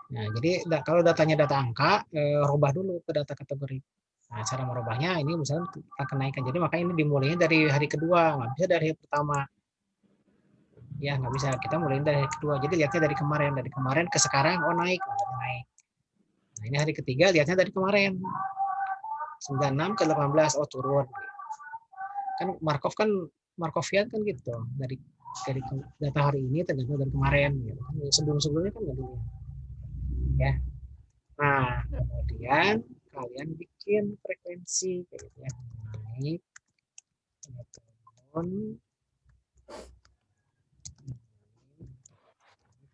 Nah, jadi kalau datanya data angka, rubah dulu ke data kategori. Nah, cara merubahnya ini misalnya kenaikan. Jadi makanya ini dimulainya dari hari kedua, nggak bisa dari hari pertama. Ya, nggak bisa. Kita mulai dari hari kedua. Jadi lihatnya dari kemarin ke sekarang, oh naik, naik. Nah, ini hari ketiga lihatnya dari kemarin. 96 ke 18, oh turun. Kan Markovian kan gitu. Dari data hari ini tergantung dari kemarin. Gitu. Sebelum-sebelumnya kan nggak dulu. Ya. Nah, kemudian kalian bikin frekuensi kayak gitu ya. Naik, turun,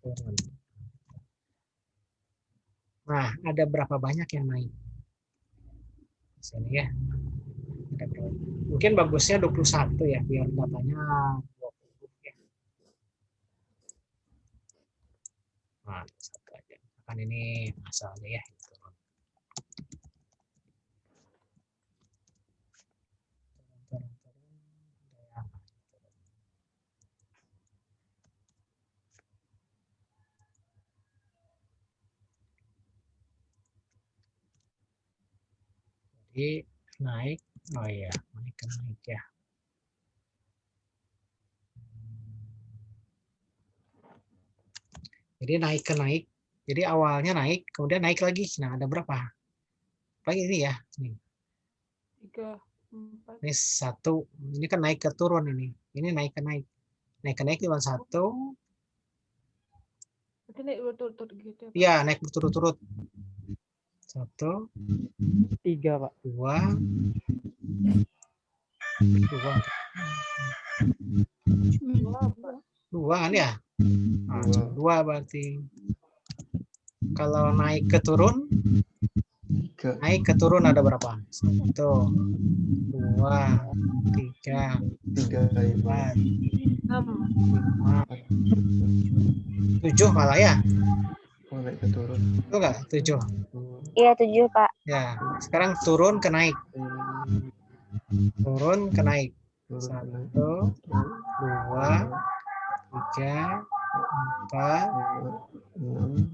turun. Nah, ada berapa banyak yang naik? Sini ya. Ada berapa? Mungkin bagusnya 21 ya, biar datanya 20 ya. Nah, satu aja. Kan ini asalnya ya. Jadi naik, oh iya, naik ya. Jadi naik. Jadi awalnya naik, kemudian naik lagi. Nah, ada berapa? Lagi ini ya. Nih. 3, 4. Ini 1. Ini kan naik ke turun ini. Ini naik ke naik. Naik ke naik cuma 1. Berarti naik berturut-turut gitu ya, Pak? Iya, naik berturut-turut. 1, 3, Pak. 2, 2 kan ya? Nah, 2 berarti. Kalau naik ke turun, naik ke turun ada berapa? 1, 2, 3, 4, 5, 7 malah ya? Oh, naik ke turun. Itu enggak? 7. Iya 7 Pak. Ya, sekarang turun ke naik. Turun ke naik. 1, 2, 3, 4, 6.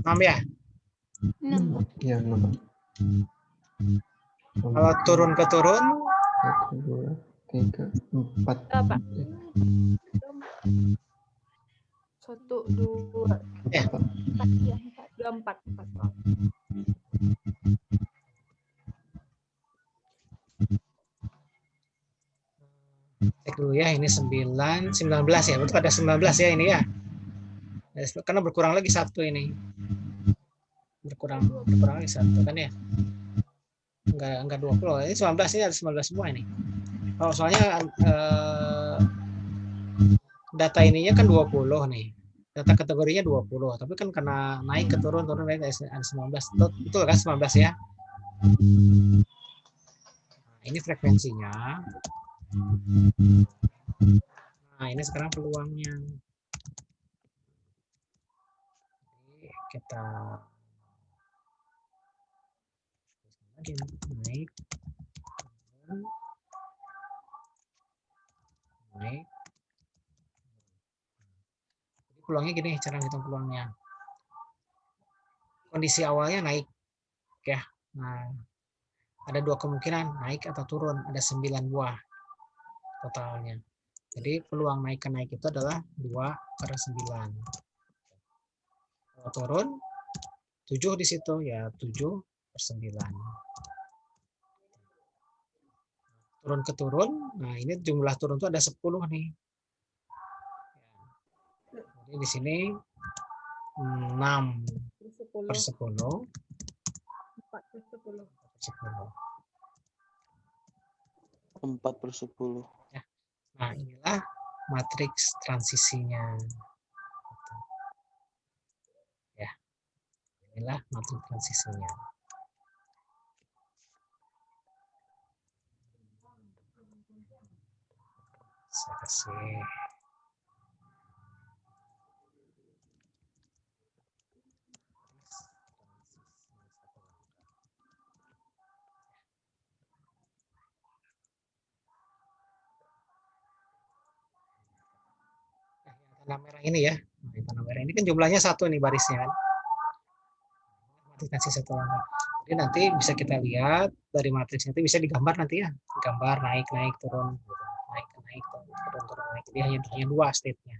6 ya? 6. Iya, 6. Kalau turun ke turun, 1, 2, 3, 4. Apa? 1, 2, ya. 4. Cek dulu ya, ini 19 ya. Betul ada 19 ya ini ya. Karena berkurang lagi 1 ini. Berkurang lagi 1 kan ya. Enggak 20. Ini 19 ini ada 19 semua ini. Oh, soalnya data ininya kan 20 nih. Data kategorinya 20, tapi kan karena naik ke turun naik ada 19. Betul kan 19 ya? Nah, ini frekuensinya. Nah, ini sekarang peluangnya. Jadi kita lagi naik, naik. Jadi peluangnya gini, cara hitung peluangnya. Kondisi awalnya naik, ya. Nah, ada dua kemungkinan, naik atau turun. Ada 9 buah totalnya. Jadi peluang naik ke naik itu adalah 2/9. Kalau turun 7 di situ ya 7/9. Turun ke turun, nah ini jumlah turun itu ada 10 nih. Jadi di sini 6/10. 4/10. 4/10. Ya. Nah, inilah matriks transisinya. Ya. Inilah matriks transisinya. Saya kasih tanda merah ini ya. Nah, tanda merah ini kan jumlahnya 1 nih barisnya kan. Matriks transisi satu langkah. Jadi nanti bisa kita lihat dari matriks itu bisa digambar nanti ya. Digambar naik turun gitu. Naik turun naik. Jadi hanya 2 state-nya.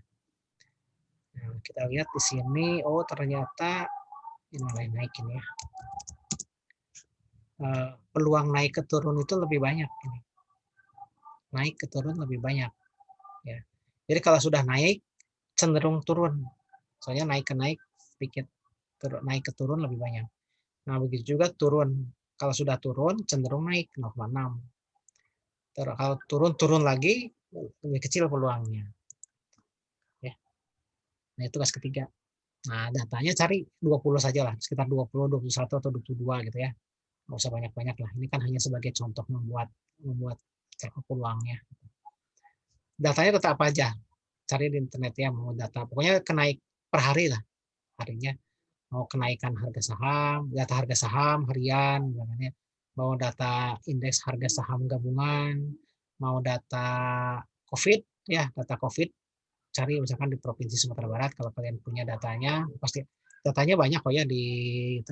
Nah, kita lihat di sini, oh ternyata ini mulai naik ini ya. Peluang naik ke turun itu lebih banyak ini. Naik ke turun lebih banyak ya. Jadi kalau sudah naik cenderung turun. Soalnya naik ke naik sedikit, naik ke turun lebih banyak. Nah, begitu juga turun. Kalau sudah turun cenderung naik 0,6. Kalau turun lagi lebih kecil peluangnya. Ya. Nah, itu tugas ketiga. Nah, datanya cari 20 saja lah, sekitar 20, 21 atau 22 gitu ya. Nggak usah banyak-banyak lah. Ini kan hanya sebagai contoh membuat peluangnya. Datanya tetap apa aja. Cari di internet ya, mau data. Pokoknya kenaik per hari lah. Harinya. Mau kenaikan harga saham, data harga saham harian, mau data indeks harga saham gabungan, mau data COVID, ya data COVID, cari misalkan di Provinsi Sumatera Barat, kalau kalian punya datanya, pasti datanya banyak kok ya di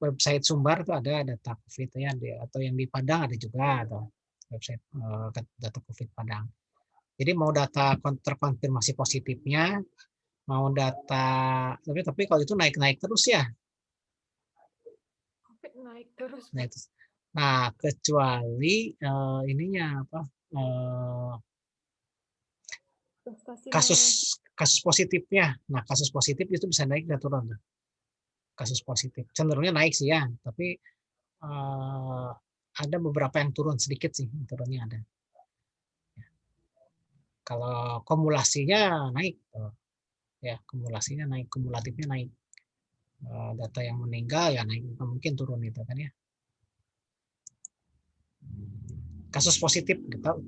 website Sumbar itu ada data COVID ya, atau yang di Padang ada juga, atau website data COVID Padang. Jadi mau data terkonfirmasi positifnya, mau data, tapi kalau itu naik terus ya. COVID naik terus. Nah, kecuali ininya apa? Kasus positifnya. Nah, kasus positif itu bisa naik dan turun. Kasus positif cenderungnya naik sih ya, tapi ada beberapa yang turun sedikit sih, turunnya ada. Kalau kumulasinya naik, ya kumulatifnya naik. Data yang meninggal ya naik, mungkin turun itu kan ya. Kasus positif tahu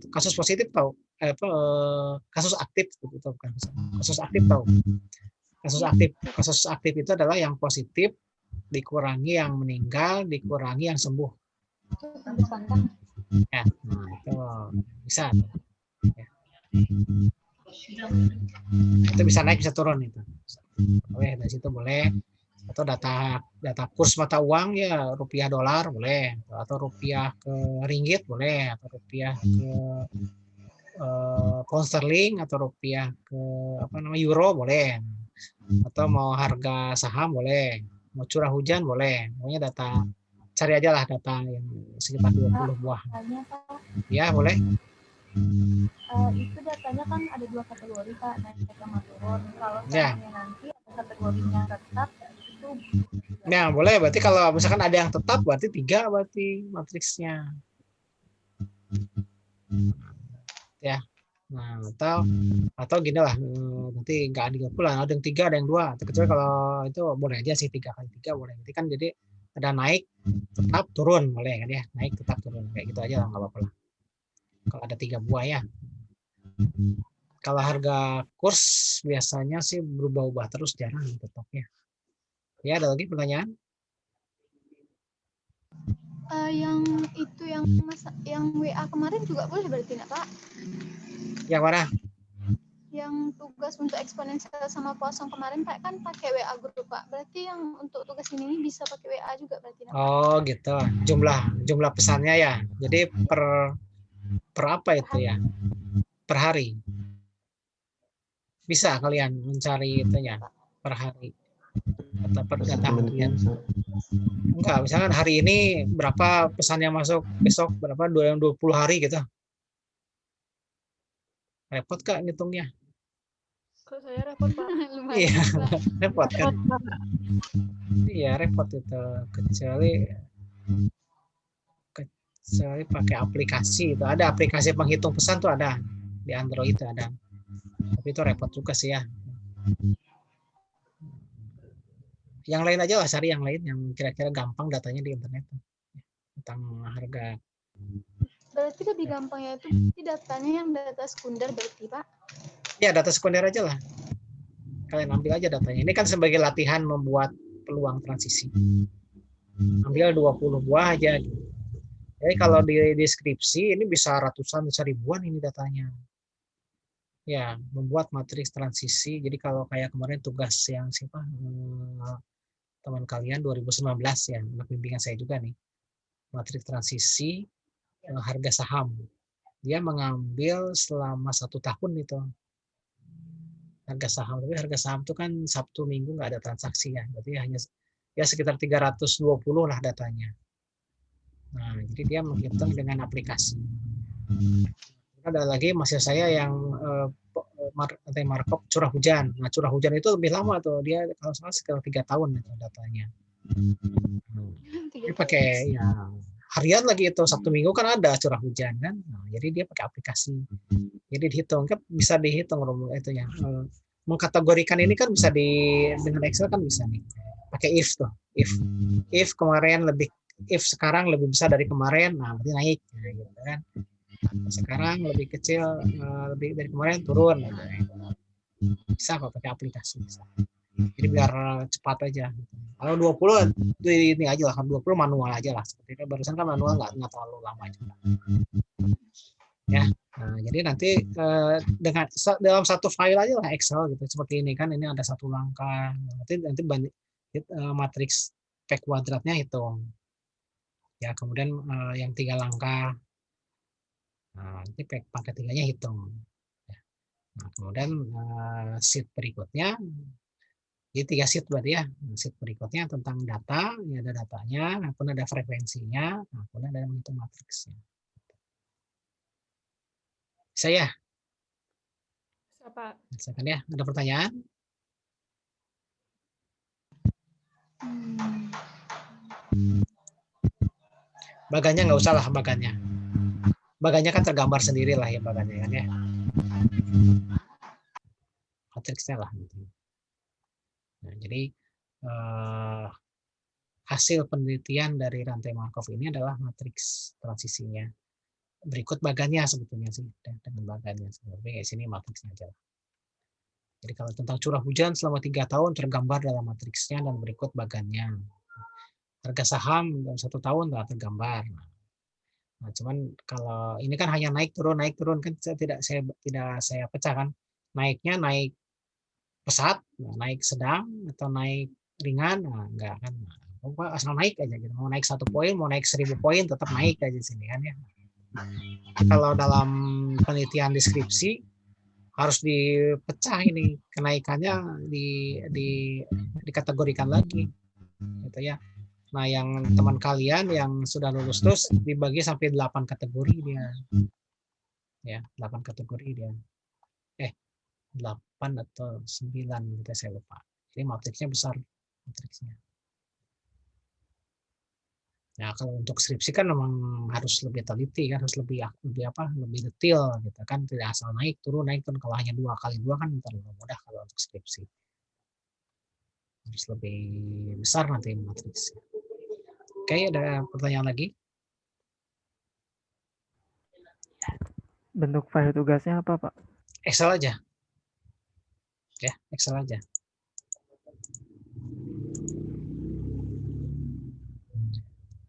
kasus aktif itu bukan kasus aktif tahu. Kasus aktif itu adalah yang positif dikurangi yang meninggal dikurangi yang sembuh ya. Nah, itu bisa ya. Itu bisa naik bisa turun itu boleh, dari situ boleh. Atau data kurs mata uang ya, rupiah dolar boleh, atau rupiah ke ringgit boleh, atau rupiah ke pound sterling, atau rupiah ke euro boleh, atau mau harga saham boleh, mau curah hujan boleh. Pokoknya data, cari aja lah data yang sekitar 20 buah. Ya boleh. Itu datanya kan ada 2 kategori Pak, naik sama turun. Kalau misalnya nanti ada kategorinya tetap itu. Nah boleh, berarti kalau misalkan ada yang tetap berarti 3 berarti matriksnya. Ya. Nah, atau gini lah, nanti nggak adil pula, ada yang 3, ada yang 2. Kecuali kalau itu boleh aja sih 3 kali 3 boleh. Nanti kan jadi ada naik, tetap turun boleh kan ya, naik tetap turun kayak gitu aja lah, nggak apa-apa lah. Kalau ada 3 buah ya. Kalau harga kurs biasanya sih berubah-ubah terus, jarang tetap ya. Ya, ada lagi pertanyaan? Yang itu yang WA kemarin juga boleh berarti nak Pak? Yang mana? Yang tugas untuk eksponensial sama Poisson kemarin Pak kan pakai WA grup Pak. Berarti yang untuk tugas ini bisa pakai WA juga berarti nak Pak? Oh gitu, jumlah pesannya ya. Jadi per apa itu ya? Per hari. Bisa kalian mencari itunya per hari atau per Per data satu menitnya harian. bisa. Enggak, misalkan hari ini berapa pesan yang masuk, besok berapa, 20 hari gitu. Repot Kak ngitungnya. Kalau saya repot, Pak. Iya, Lumayan Pak. repot kan. Repot, Pak. Iya, repot itu. Kecuali pakai aplikasi itu. Ada aplikasi penghitung pesan tuh ada. Di Android itu ada. Tapi itu repot juga sih ya. Yang lain aja lah, cari yang lain yang kira-kira gampang datanya di internet tentang harga. Berarti lebih gampang ya itu datanya yang data sekunder berarti Pak? Ya, data sekunder aja lah. Kalian ambil aja datanya. Ini kan sebagai latihan membuat peluang transisi. Ambil 20 buah aja. Jadi kalau di deskripsi ini bisa ratusan, bisa ribuan ini datanya. Ya, membuat matriks transisi. Jadi kalau kayak kemarin tugas yang siapa teman kalian 2019 ya, anak bimbingan saya juga nih. Matriks transisi harga saham. Dia mengambil selama 1 tahun itu harga saham. Tapi harga saham itu kan Sabtu Minggu nggak ada transaksi ya. Berarti hanya ya sekitar 320 lah datanya. Nah, jadi dia menghitung dengan aplikasi. Ada lagi masih saya yang markup curah hujan. Nah, curah hujan itu lebih lama tuh. Dia kalau salah sekitar 3 tahun itu datanya. Dia pakai ya harian lagi itu, Sabtu Minggu kan ada curah hujan kan. Nah, jadi dia pakai aplikasi. Jadi dihitung kan, bisa dihitung itunya. Mengkategorikan ini kan bisa dengan Excel kan bisa nih. Pakai if tuh. If kemarin if sekarang lebih besar dari kemarin, nah berarti naik gitu kan. Sekarang lebih kecil lebih dari kemarin, turun gitu. Bisa kok pakai aplikasi. Bisa. Jadi biar cepat aja. Kalau 20 ini aja lah, 20 manual aja lah. Seperti itu barusan kan manual nggak terlalu lama juga. Ya, nah, jadi nanti dengan dalam satu file aja lah Excel gitu. Seperti ini kan, ini ada satu langkah. Nanti matriks P kuadratnya hitung. Ya, kemudian yang 3 langkah. Nah, nanti pangkat 3-nya hitung. Nah, kemudian sheet berikutnya, jadi 3 sheet berarti ya. Sheet berikutnya tentang data, ini ada datanya, kemudian ada frekuensinya, kemudian ada menghitung matriksnya. Saya, Siapa? misalkan ya, ada pertanyaan? Bagannya nggak usah lah, bagannya kan tergambar sendiri lah ya bagannya kan ya. Matriksnya lah. Nah, jadi hasil penelitian dari rantai Markov ini adalah matriks transisinya. Berikut bagannya sebetulnya sih, dengan bagannya. Sebenarnya di sini matriksnya aja. Jadi kalau tentang curah hujan selama 3 tahun tergambar dalam matriksnya dan berikut bagannya. Harga saham dalam 1 tahun telah tergambar. Nah, cuman kalau ini kan hanya naik turun kan tidak saya pecah kan. Naiknya naik pesat, naik sedang atau naik ringan, nah, enggak kan. Asal naik aja gitu. Mau naik 1 poin, mau naik 1000 poin tetap naik aja sini kan ya. Kalau dalam penelitian deskripsi harus dipecah ini kenaikannya dikategorikan lagi gitu ya. Nah, yang teman kalian yang sudah lulus terus dibagi sampai 8 kategori dia. Ya, 8 kategori dia. 8 atau 9 gitu saya lupa. Jadi matriksnya besar matriksnya. Ya kalau untuk skripsi kan memang harus lebih teliti kan, harus lebih detail gitu kan, tidak asal naik turun. Kalau hanya 2x2 kan terlalu mudah kalau untuk skripsi. Harus lebih besar nanti matriks. Oke, ada pertanyaan lagi? Bentuk file tugasnya apa, Pak? Excel aja. Ya, Excel aja.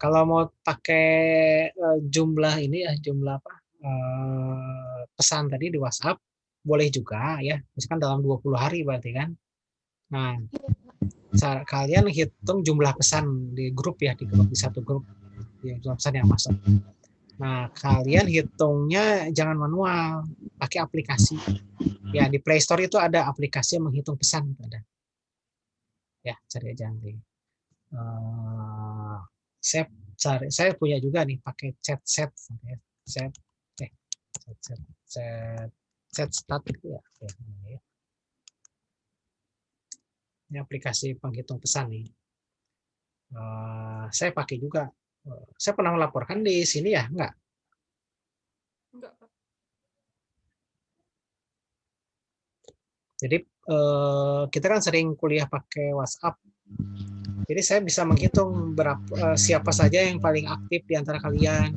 Kalau mau pakai jumlah ini ya, jumlah apa? Pesan tadi di WhatsApp boleh juga ya. Misalkan dalam 20 hari berarti kan. Nah, kalian hitung jumlah pesan di grup ya, di satu grup, di jumlah pesan yang masuk. Nah, kalian hitungnya jangan manual, pakai aplikasi. Ya, di Play Store itu ada aplikasi yang menghitung pesan. Ada. Ya, cari aja nanti. Saya punya juga nih pakai chat stat itu ya. Ini aplikasi penghitung pesan nih. Saya pakai juga. Saya pernah melaporkan di sini ya, enggak? Enggak, Pak. Jadi kita kan sering kuliah pakai WhatsApp. Jadi saya bisa menghitung siapa saja yang paling aktif di antara kalian.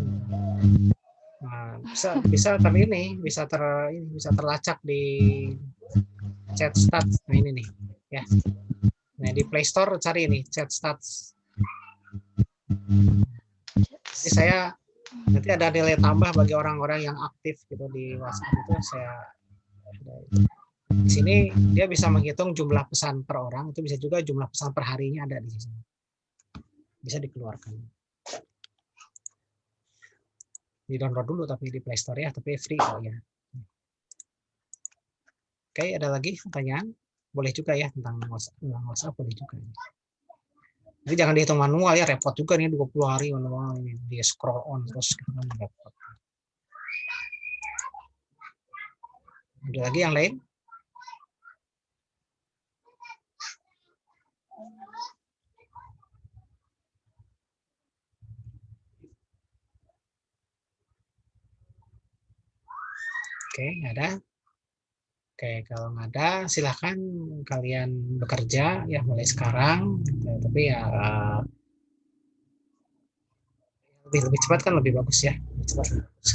Nah, bisa terlacak di chat stats. Nah ini nih, ya. Nah di Play Store cari nih chat stats. Jadi saya nanti ada nilai tambah bagi orang-orang yang aktif gitu di WhatsApp itu di sini dia bisa menghitung jumlah pesan per orang, itu bisa juga jumlah pesan per harinya ada di sini. Bisa dikeluarkan. Di-download dulu tapi di Play Store ya, tapi free kok ya. Oke, ada lagi pertanyaan? Boleh juga ya tentang WhatsApp boleh juga. Jadi jangan dihitung manual ya, repot juga nih 20 hari manual ini, dia scroll on terus gitu kan repot. Ada lagi yang lain? Oke, nggak ada. Oke, kalau nggak ada, silahkan kalian bekerja ya mulai sekarang. Tapi ya lebih cepat kan lebih bagus ya. Lebih cepat, lebih bagus.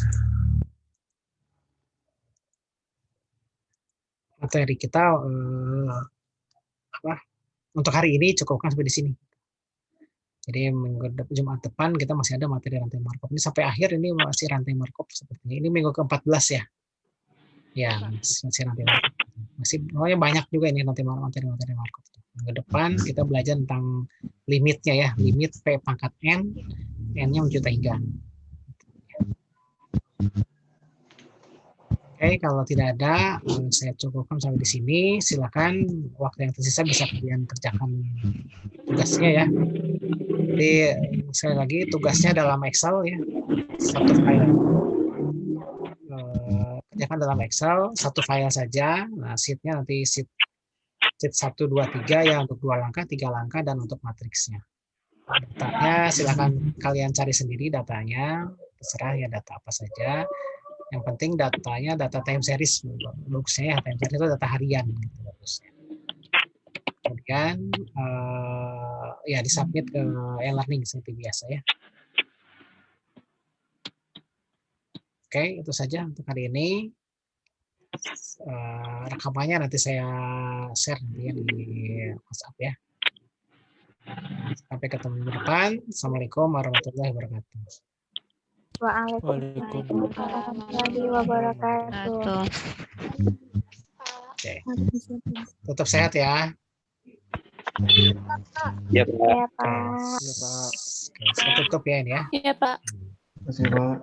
Materi kita untuk hari ini cukupkan sampai di sini. Jadi Jumat depan kita masih ada materi rantai markup. Ini sampai akhir ini masih rantai markup sepertinya. Ini minggu ke-14 ya. Ya, masih rantai markup. Masih pokoknya banyak juga ini nanti materi markup. Minggu depan kita belajar tentang limitnya ya, limit P pangkat N, N-nya menjuta 3. Oke, kalau tidak ada, saya cukupkan sampai di sini. Silakan waktu yang tersisa bisa kalian kerjakan tugasnya ya. Jadi sekali lagi tugasnya dalam Excel ya, satu file. Kerjakan dalam Excel satu file saja. Nah, sheet-nya nanti sheet 1, 2, 3 ya untuk 2 langkah, 3 langkah dan untuk matriksnya. Datanya silakan kalian cari sendiri datanya, terserah ya data apa saja. Yang penting datanya data time series, bagusnya ya time series itu data harian gitu bagusnya. Kemudian ya disubmit ke e-learning seperti biasa ya. Oke, itu saja untuk hari ini. Rekamannya nanti saya share nanti ya di WhatsApp ya. Sampai ketemu minggu depan. Assalamualaikum warahmatullahi wabarakatuh. Waalaikumsalam warahmatullahi wabarakatuh. Oke. Tetap sehat ya. Ya, Ya, Pak. Pak. Iya, Pak. Oke, saya tutup ya ini ya. Iya, Pak. Terima kasih, Pak.